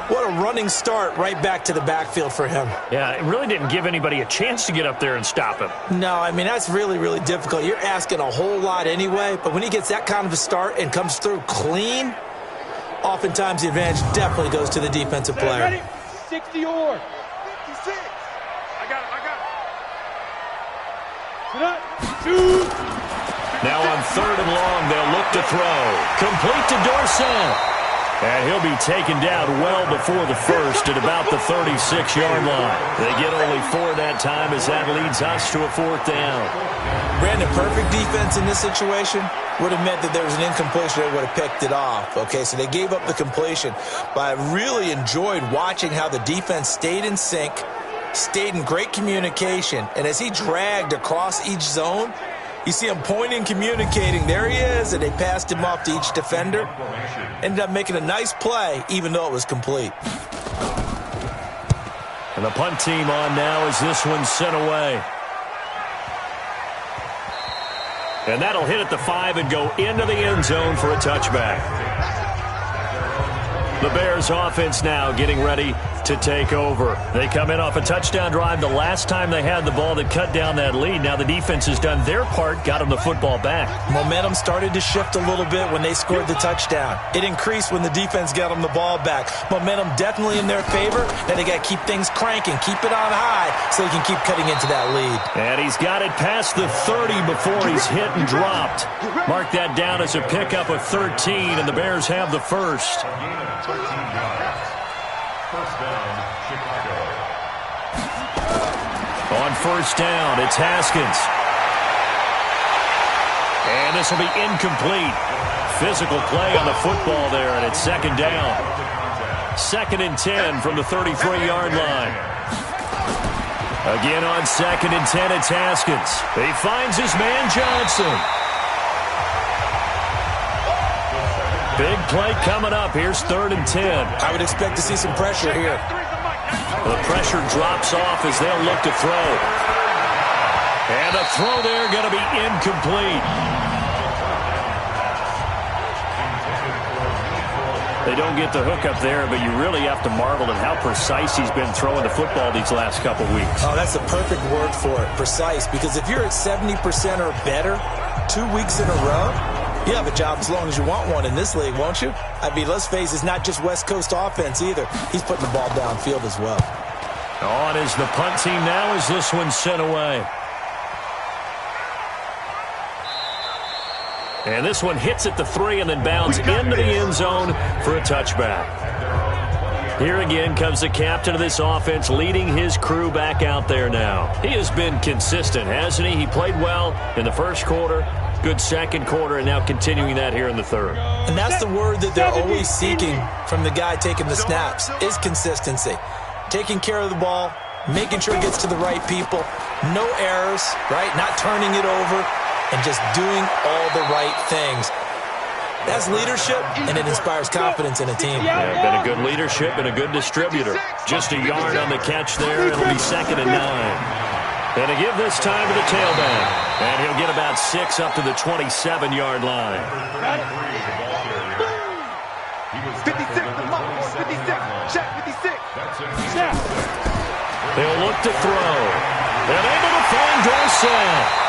What a running start right back to the backfield for him. Yeah, it really didn't give anybody a chance to get up there and stop him. No, I mean, that's really, really difficult. You're asking a whole lot anyway, but when he gets that kind of a start and comes through clean, oftentimes the advantage definitely goes to the defensive player. Ready? 60 or 56. I got it. Shoot. Now on 3rd and long, they'll look to throw. Complete to Dorsett. And he'll be taken down well before the first at about the 36-yard line. They get only 4 that time as that leads us to a 4th down. Brandon, perfect defense in this situation would have meant that there was an incompletion. They would have picked it off. Okay, so they gave up the completion. But I really enjoyed watching how the defense stayed in sync, stayed in great communication. And as he dragged across each zone, you see him pointing, communicating. There he is, and they passed him off to each defender. Ended up making a nice play, even though it was complete. And the punt team on now as this one's sent away. And that'll hit at the 5 and go into the end zone for a touchback. The Bears offense now getting ready to take over. They come in off a touchdown drive the last time they had the ball that cut down that lead. Now the defense has done their part, got them the football back. Momentum started to shift a little bit when they scored the touchdown. It increased when the defense got them the ball back. Momentum definitely in their favor. Now they got to keep things cranking, keep it on high so they can keep cutting into that lead. And he's got it past the 30 before he's hit and dropped. Mark that down as a pickup of 13, and the Bears have the first. 13 yards. First down, Chicago. On first down, it's Haskins. And this will be incomplete. Physical play on the football there, and it's 2nd down. 2nd and 10 from the 33-yard line. Again on 2nd and 10, it's Haskins. He finds his man Johnson. Big play coming up. Here's 3rd and 10. I would expect to see some pressure here. The pressure drops off as they'll look to throw. And the throw there going to be incomplete. They don't get the hook up there, but you really have to marvel at how precise he's been throwing the football these last couple weeks. Oh, that's the perfect word for it, precise, because if you're at 70% or better 2 weeks in a row, you have a job as long as you want one in this league, won't you? I mean, let's face it, it's not just West Coast offense either. He's putting the ball downfield as well. On is the punt team now as this one's sent away. And this one hits at the 3 and then bounds into the end zone for a touchback. Here again comes the captain of this offense leading his crew back out there now. He has been consistent, hasn't he? He played well in the first quarter, good second quarter, and now continuing that here in the third. And that's the word that they're always seeking from the guy taking the snaps, is consistency. Taking care of the ball, making sure it gets to the right people, no errors, right? Not turning it over, and just doing all the right things. That's leadership, and it inspires confidence in a team. Yeah, been a good leadership and a good distributor. Just a yard on the catch there. It'll be 2nd and 9. And to give this time to the tailback. And he'll get about 6 up to the 27-yard line. 56, the mark, 56, check 56. They'll look to throw. They're able to find Dorsett.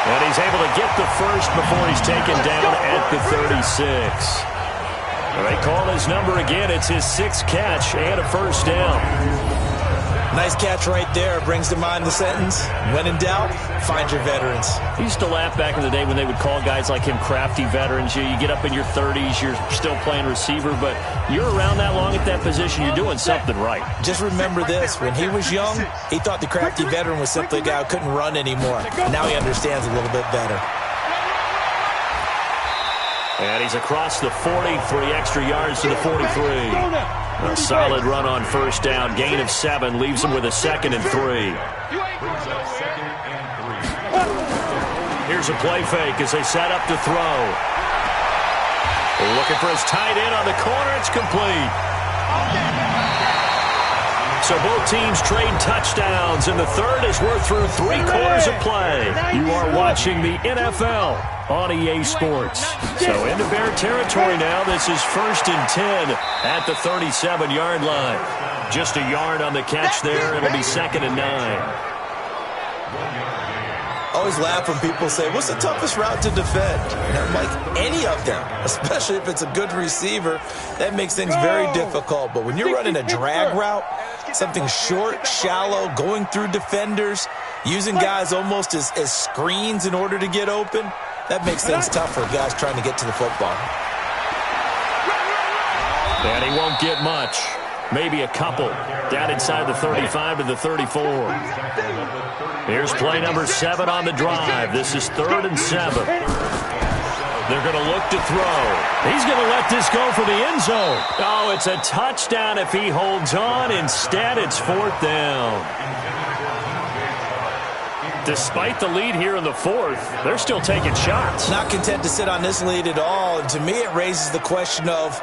And he's able to get the first before he's taken down at the 36. They call his number again. It's his 6th catch and a first down. Nice catch right there. Brings to mind the sentence, when in doubt, find your veterans. I used to laugh back in the day when they would call guys like him crafty veterans. You get up in your 30s, you're still playing receiver, but you're around that long at that position, you're doing something right. Just remember this. When he was young, he thought the crafty veteran was simply a guy who couldn't run anymore. Now he understands a little bit better. And he's across the 40, 3 extra yards to the 43. A solid run on first down. Gain of 7 leaves him with a 2nd and 3. Here's a play fake as they set up to throw. Looking for his tight end on the corner. It's complete. So both teams trade touchdowns, and the third as we're through 3 quarters of play. You are watching the NFL on EA Sports. So into Bear territory now. This is 1st and 10 at the 37-yard line. Just a yard on the catch there. It'll be 2nd and 9. Always laugh when people say, what's the toughest route to defend? And I'm like, any of them, especially if it's a good receiver. That makes things very difficult. But when you're running a drag route, something short, shallow, going through defenders, using guys almost as screens in order to get open, that makes things tough for guys trying to get to the football. And he won't get much. Maybe a couple. Down inside the 35 to the 34. Here's play number 7 on the drive. This is 3rd and 7. They're going to look to throw. He's going to let this go for the end zone. Oh, it's a touchdown if he holds on. Instead, it's 4th down. Despite the lead here in the 4th, they're still taking shots. Not content to sit on this lead at all. And to me, it raises the question of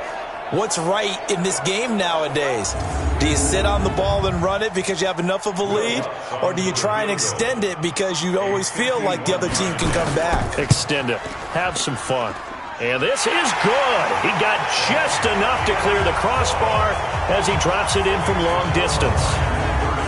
what's right in this game nowadays. Do you sit on the ball and run it because you have enough of a lead? Or do you try and extend it because you always feel like the other team can come back? Extend it. Have some fun. And this is good. He got just enough to clear the crossbar as he drops it in from long distance.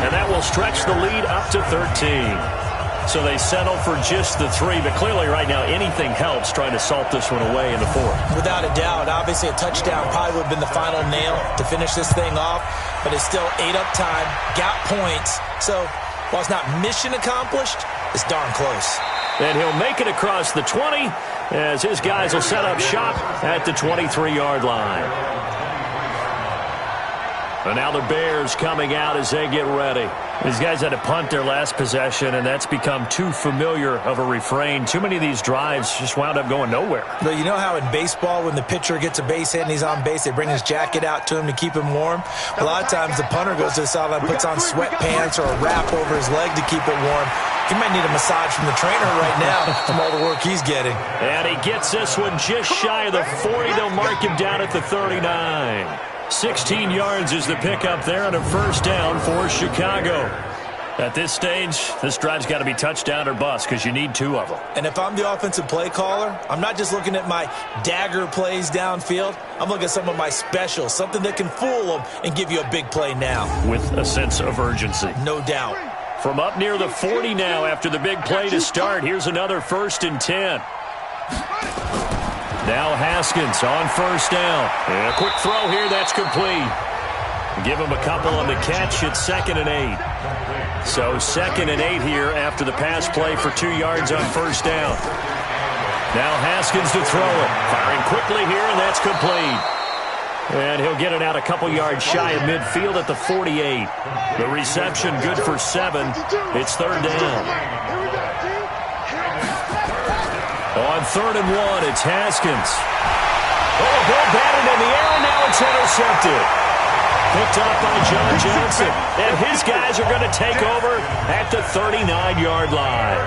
And that will stretch the lead up to 13. So they settle for just the 3, but clearly right now anything helps trying to salt this one away in the 4th. Without a doubt. Obviously a touchdown probably would have been the final nail to finish this thing off, but it's still ate up time, got points. So while it's not mission accomplished, it's darn close. And he'll make it across the 20 as his guys will set up shop at the 23-yard line. And now the Bears coming out as they get ready. These guys had to punt their last possession, and that's become too familiar of a refrain. Too many of these drives just wound up going nowhere. But you know how in baseball, when the pitcher gets a base hit and he's on base, they bring his jacket out to him to keep him warm? A lot of times the punter goes to the sideline, puts on sweatpants or a wrap over his leg to keep it warm. He might need a massage from the trainer right now from all the work he's getting. And he gets this one just shy of the 40. They'll mark him down at the 39. 16 yards is the pickup there on a first down for Chicago. At this stage, this drive's got to be touchdown or bust because you need 2 of them. And if I'm the offensive play caller, I'm not just looking at my dagger plays downfield. I'm looking at some of my specials, something that can fool them and give you a big play now. With a sense of urgency. No doubt. From up near the 40 now after the big play to start, here's another 1st and 10. Now Haskins on first down. And a quick throw here, that's complete. Give him a couple on the catch. It's 2nd and 8. So 2nd and 8 here after the pass play for 2 yards on first down. Now Haskins to throw it. Firing quickly here, and that's complete. And he'll get it out a couple yards shy of midfield at the 48. The reception good for 7. It's 3rd down. On 3rd and 1, it's Haskins. Oh, a ball batted in the air, and now it's intercepted. Picked up by John Johnson. And his guys are going to take over at the 39-yard line.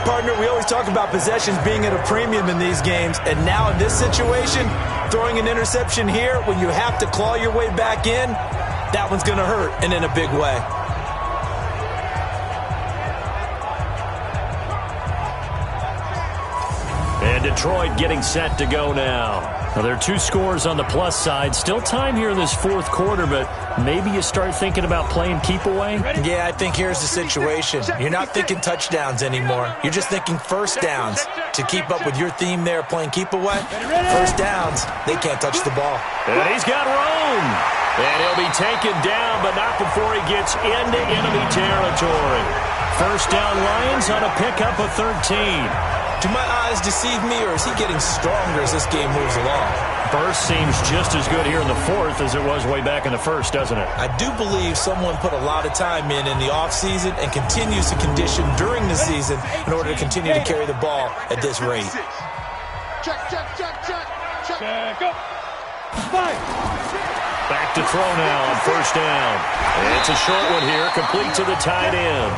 Partner, we always talk about possessions being at a premium in these games. And now in this situation, throwing an interception here when you have to claw your way back in, that one's going to hurt, and in a big way. And Detroit getting set to go now. Well, there are 2 scores on the plus side. Still time here in this 4th quarter, but maybe you start thinking about playing keep away? Yeah, I think here's the situation. You're not thinking touchdowns anymore. You're just thinking first downs. To keep up with your theme there, playing keep away, first downs, they can't touch the ball. And he's got room. And he'll be taken down, but not before he gets into enemy territory. First down, Lions on a pickup of 13. Do my eyes deceive me, or is he getting stronger as this game moves along? Burst seems just as good here in the fourth as it was way back in the first, doesn't it? I do believe someone put a lot of time in the offseason and continues to condition during the season in order to continue to carry the ball at this rate. Check. Check up. Five. Back to throw now on first down. It's a short one here, complete to the tight end.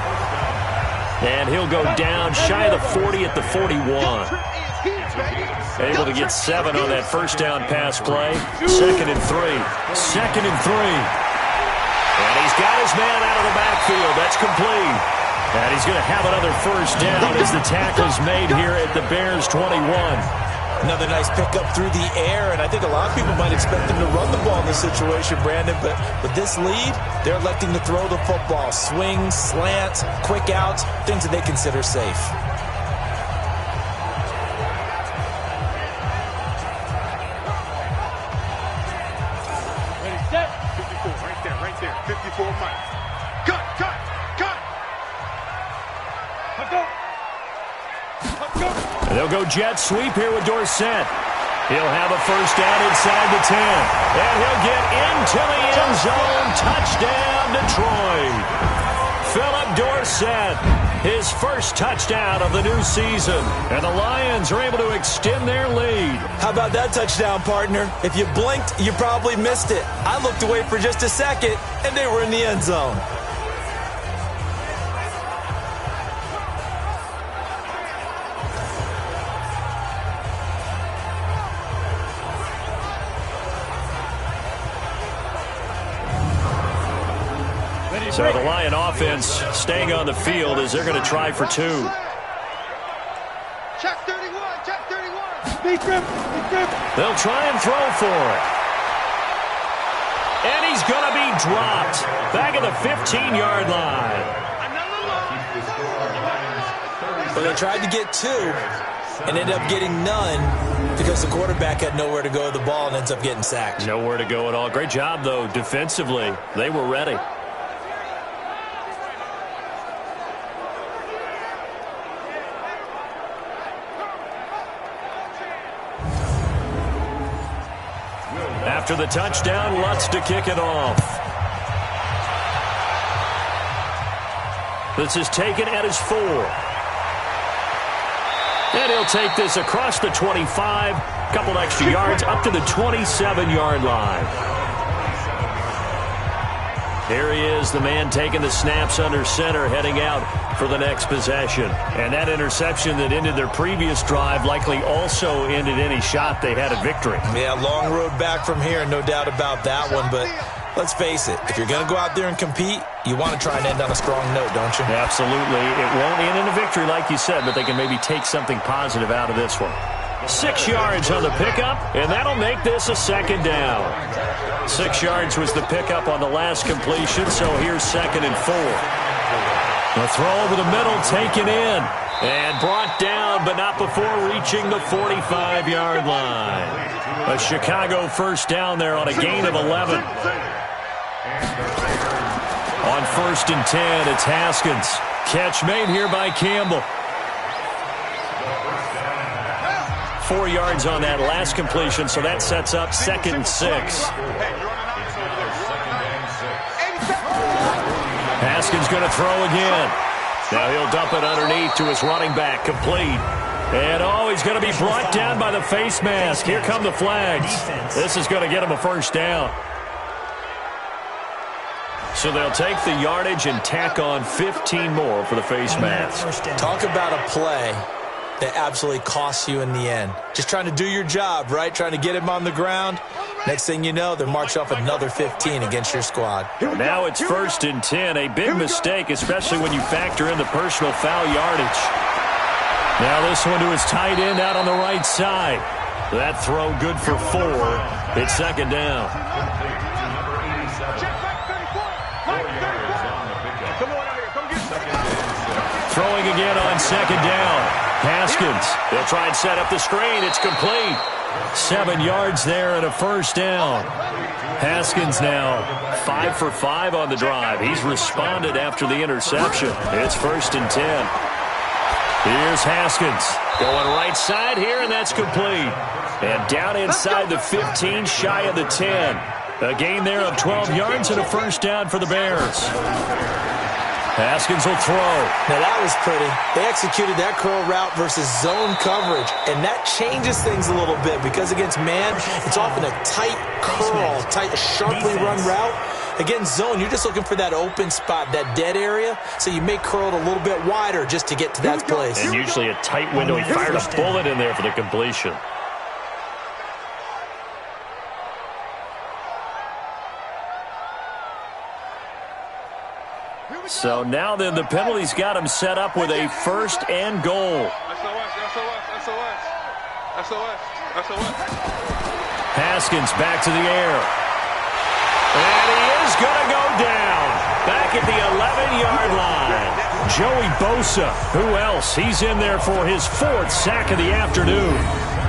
And he'll go down shy of the 40 at the 41. Able to get 7 on that first down pass play. Second and 3. And he's got his man out of the backfield. That's complete. And he's going to have another first down as the tackle's made here at the Bears' 21. Another nice pickup through the air, and I think a lot of people might expect them to run the ball in this situation, Brandon, but with this lead, they're electing to throw the football. Swings, slants, quick outs, things that they consider safe. Ready, set. 54, right there. 54 miles. Cut. And they'll go jet sweep here with Dorsett. He'll have a first down inside the 10. And he'll get into the end zone. Touchdown, Detroit. Philip Dorsett, his first touchdown of the new season. And the Lions are able to extend their lead. How about that touchdown, partner? If you blinked, you probably missed it. I looked away for just a second, and they were in the end zone. So the Lion offense staying on the field as they're going to try for 2. Check 31. Speed grip. They'll try and throw for it. And he's going to be dropped back at the 15-yard line. Well, they tried to get 2 and ended up getting none because the quarterback had nowhere to go with the ball and ends up getting sacked. Nowhere to go at all. Great job, though, defensively. They were ready. After the touchdown, Lutz to kick it off. This is taken at his 4. And he'll take this across the 25, couple extra yards up to the 27-yard line. Here he is, the man taking the snaps under center, heading out for the next possession. And that interception that ended their previous drive likely also ended any shot they had at victory. Yeah, long road back from here, no doubt about that one. But let's face it, if you're going to go out there and compete, you want to try and end on a strong note, don't you? Absolutely. It won't end in a victory like you said, but they can maybe take something positive out of this one. 6 yards on the pickup, and that'll make this a second down. 6 yards was the pickup on the last completion, so here's 2nd and 4. The throw over the middle taken in and brought down, but not before reaching the 45-yard line. A Chicago first down there on a gain of 11. On 1st and 10, it's Haskins. Catch made here by Campbell. 4 yards on that last completion, so that sets up 2nd and 6. Haskins going to throw again. Now he'll dump it underneath to his running back, complete. And he's going to be brought down by the face mask. Here come the flags. This is going to get him a first down. So they'll take the yardage and tack on 15 more for the face mask. Talk about a play that absolutely costs you in the end. Just trying to do your job, right? Trying to get him on the ground. Next thing you know, they're marching off another 15 against your squad. Now it's 1st and 10. A big mistake, especially when you factor in the personal foul yardage. Now this one to his tight end out on the right side. That throw good for 4. It's 2nd down. Throwing again on 2nd down. Haskins, they'll try and set up the screen. It's complete. 7 yards there and a first down. Haskins now 5 for 5 on the drive. He's responded after the interception. It's 1st and 10. Here's Haskins going right side here, and that's complete. And down inside the 15, shy of the 10. A gain there of 12 yards and a 1st down for the Bears. Haskins will throw. Now that was pretty. They executed that curl route versus zone coverage, and that changes things a little bit because against man, it's often a tight curl, tight, sharply run route. Against zone, you're just looking for that open spot, that dead area, so you may curl it a little bit wider just to get to that place. And usually a tight window. He fired a bullet in there for the completion. So now then the penalty's got him set up with a 1st and goal. Haskins back to the air. And he is going to go down. Back at the 11-yard line. Joey Bosa. Who else? He's in there for his 4th sack of the afternoon.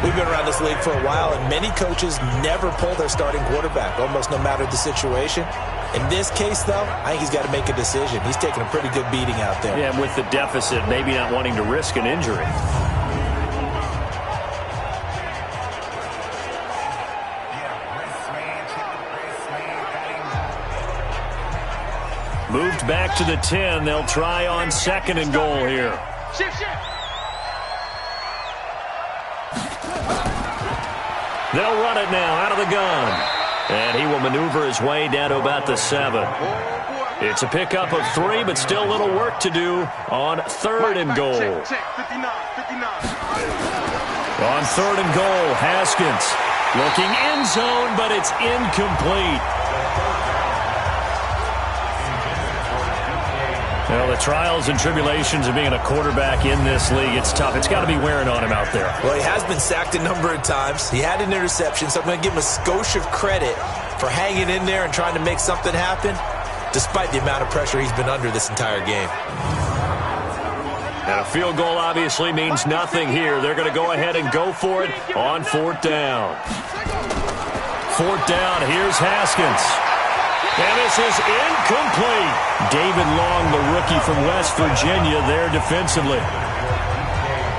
We've been around this league for a while, and many coaches never pull their starting quarterback, almost no matter the situation. In this case, though, I think he's got to make a decision. He's taking a pretty good beating out there. Yeah, and with the deficit, maybe not wanting to risk an injury. Moved back to the 10. They'll try on 2nd and goal here. They'll run it now out of the gun. And he will maneuver his way down to about the 7. It's a pickup of 3, but still a little work to do on 3rd and goal. On 3rd and goal, Haskins looking end zone, but it's incomplete. Well, the trials and tribulations of being a quarterback in this league, it's tough. It's got to be wearing on him out there. Well, he has been sacked a number of times. He had an interception, so I'm going to give him a skosh of credit for hanging in there and trying to make something happen, despite the amount of pressure he's been under this entire game. And a field goal obviously means nothing here. They're going to go ahead and go for it on 4th down. 4th down, here's Haskins. And this is incomplete. David Long, the rookie from West Virginia, there defensively.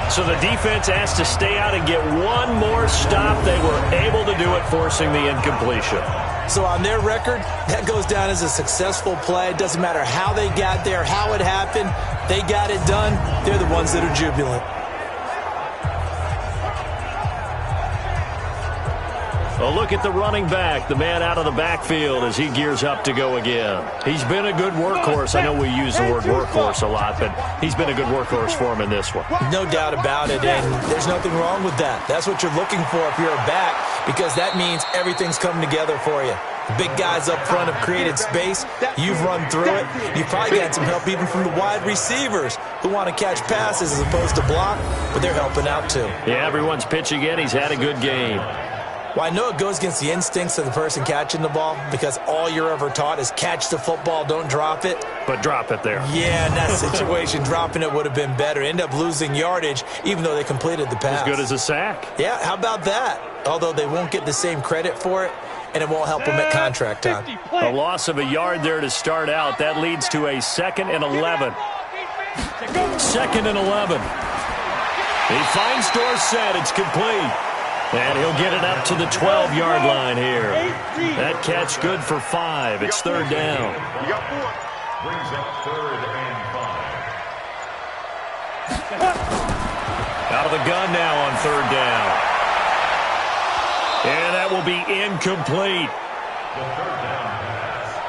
So the defense has to stay out and get one more stop. They were able to do it, forcing the incompletion. So on their record, that goes down as a successful play. It doesn't matter how they got there, how it happened. They got it done. They're the ones that are jubilant. A look at the running back, the man out of the backfield as he gears up to go again. He's been a good workhorse. I know we use the word workhorse a lot, but he's been a good workhorse for him in this one. No doubt about it, and there's nothing wrong with that. That's what you're looking for if you're a back, because that means everything's coming together for you. The big guys up front have created space. You've run through it. You've probably got some help even from the wide receivers who want to catch passes as opposed to block, but they're helping out too. Yeah, everyone's pitching in. He's had a good game. Well, I know it goes against the instincts of the person catching the ball because all you're ever taught is catch the football, don't drop it. But drop it there. Yeah, in that situation, dropping it would have been better. End up losing yardage even though they completed the pass. As good as a sack. Yeah, how about that? Although they won't get the same credit for it, and it won't help them at contract time. A loss of a yard there to start out. That leads to a 2nd and 11. 2nd and 11. He finds Dorsett. It's complete. And he'll get it up to the 12-yard line here. That catch good for 5. It's 3rd down. You got 4. Brings up 3rd and 5. Out of the gun now on 3rd down. And that will be incomplete. The 3rd down pass.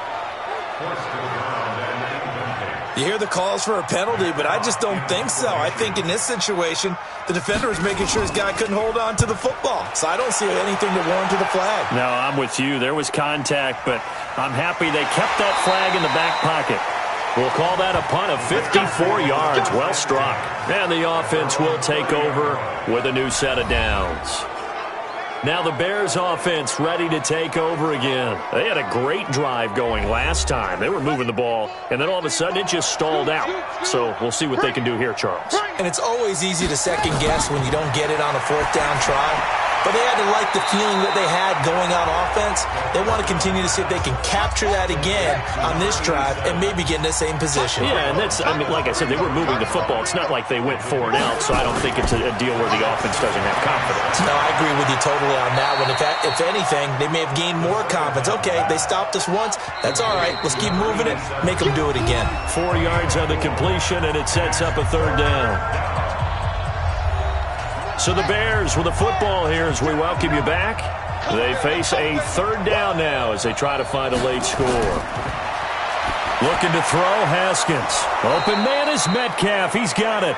Forced to the ground and incomplete. You hear the calls for a penalty, but I just don't think so. I think in this situation, the defender was making sure his guy couldn't hold on to the football. So I don't see anything to warrant to the flag. No, I'm with you. There was contact, but I'm happy they kept that flag in the back pocket. We'll call that a punt of 54 yards. Well struck. And the offense will take over with a new set of downs. Now the Bears offense ready to take over again. They had a great drive going last time. They were moving the ball, and then all of a sudden it just stalled out. So we'll see what they can do here, Charles. And it's always easy to second guess when you don't get it on a 4th down try. but they had to like the feeling that they had going on offense. They want to continue to see if they can capture that again on this drive and maybe get in the same position. Yeah, and that's, I mean, like I said, they were moving the football. It's not like they went 4 and out, so I don't think it's a deal where the offense doesn't have confidence. No, I agree with you totally on that one. If anything, they may have gained more confidence. Okay, they stopped us once. That's all right. Let's keep moving it. Make them do it again. 4 yards on the completion, and it sets up a 3rd down. So the Bears with the football here as we welcome you back. They face a 3rd down now as they try to find a late score. Looking to throw, Haskins. Open man is Metcalf. He's got it.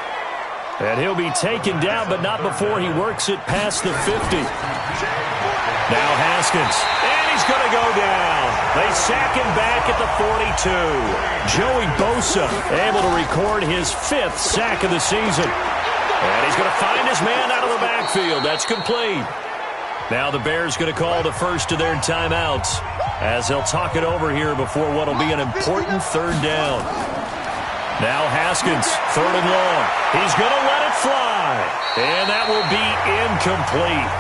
And he'll be taken down, but not before he works it past the 50. Now Haskins. And he's going to go down. They sack him back at the 42. Joey Bosa able to record his 5th sack of the season. And he's going to find his man out of the backfield. That's complete. Now the Bears going to call the first of their timeouts as they'll talk it over here before what will be an important 3rd down. Now Haskins, 3rd and long. He's going to let it fly. And that will be incomplete.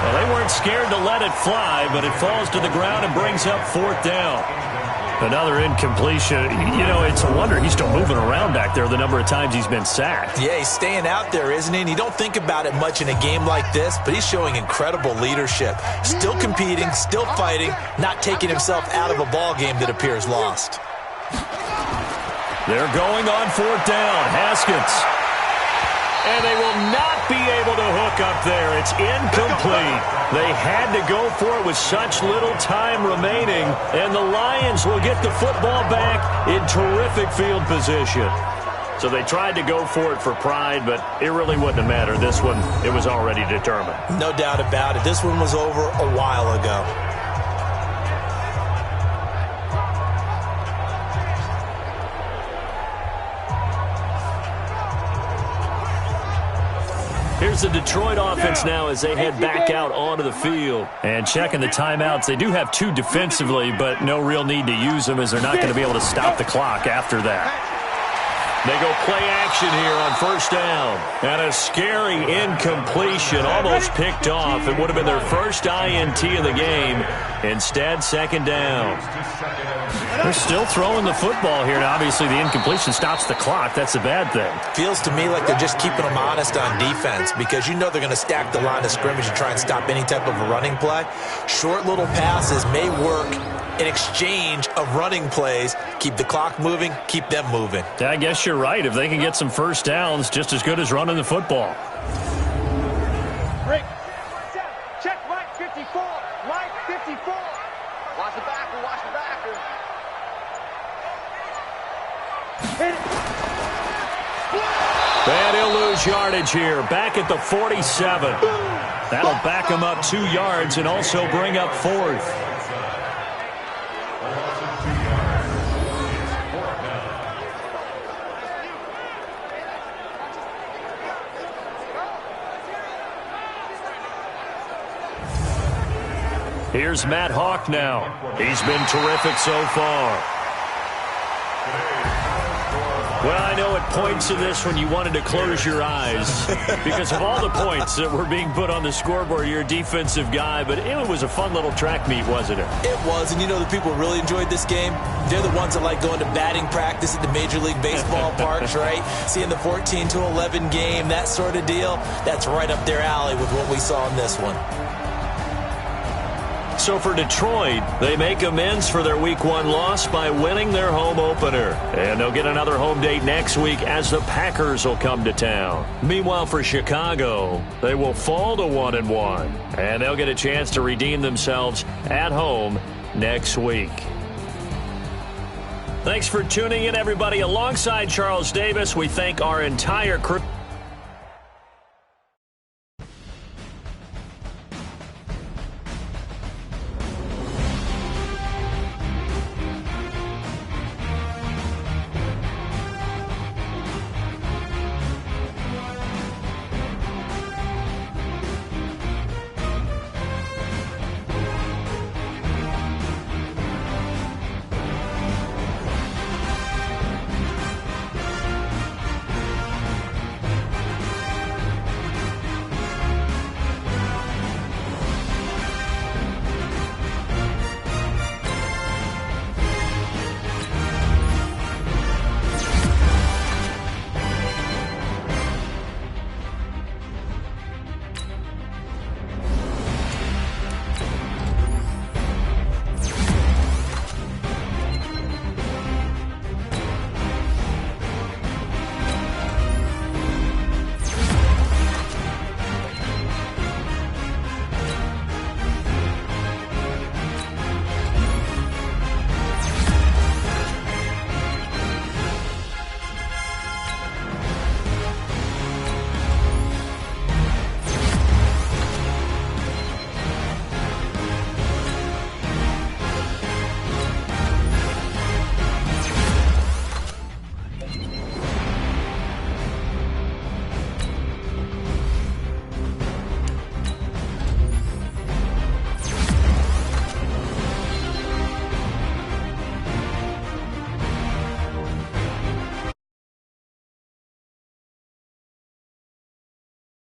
Well, they weren't scared to let it fly, but it falls to the ground and brings up 4th down. Another incompletion. You know, it's a wonder he's still moving around back there the number of times he's been sacked. Yeah, he's staying out there, isn't he? And you don't think about it much in a game like this, but he's showing incredible leadership. Still competing, still fighting, not taking himself out of a ball game that appears lost. They're going on 4th down. Haskins. And they will not be able to hook up there. It's incomplete. They had to go for it with such little time remaining. And the Lions will get the football back in terrific field position. So they tried to go for it for pride, but it really wouldn't have mattered. This one, it was already determined. No doubt about it. This one was over a while ago. Here's the Detroit offense now as they head back out onto the field. And checking the timeouts, they do have 2 defensively, but no real need to use them as they're not going to be able to stop the clock after that. They go play action here on 1st down. And a scary incompletion, almost picked off. It would have been their first INT of the game. Instead, 2nd down. They're still throwing the football here. Now, obviously, the incompletion stops the clock. That's a bad thing. Feels to me like they're just keeping them honest on defense because you know they're going to stack the line of scrimmage and try and stop any type of a running play. Short little passes may work in exchange of running plays. Keep the clock moving, keep them moving. I guess you're right. If they can get some 1st downs, just as good as running the football. Break. Check right 54. Right 54. Watch the backer. Watch the backer. Hit it. And he'll lose yardage here. Back at the 47. That'll back him up 2 yards and also bring up 4th. Here's Matt Hawk now. He's been terrific so far. Well, I know at points in this when you wanted to close your eyes because of all the points that were being put on the scoreboard. You're a defensive guy, but it was a fun little track meet, wasn't it? It was, and you know the people really enjoyed this game? They're the ones that like going to batting practice at the Major League Baseball parks, right? Seeing the 14-11 game, that sort of deal. That's right up their alley with what we saw in this one. So for Detroit, they make amends for their Week 1 loss by winning their home opener. And they'll get another home date next week as the Packers will come to town. Meanwhile, for Chicago, they will fall to 1-1. And they'll get a chance to redeem themselves at home next week. Thanks for tuning in, everybody. Alongside Charles Davis, we thank our entire crew.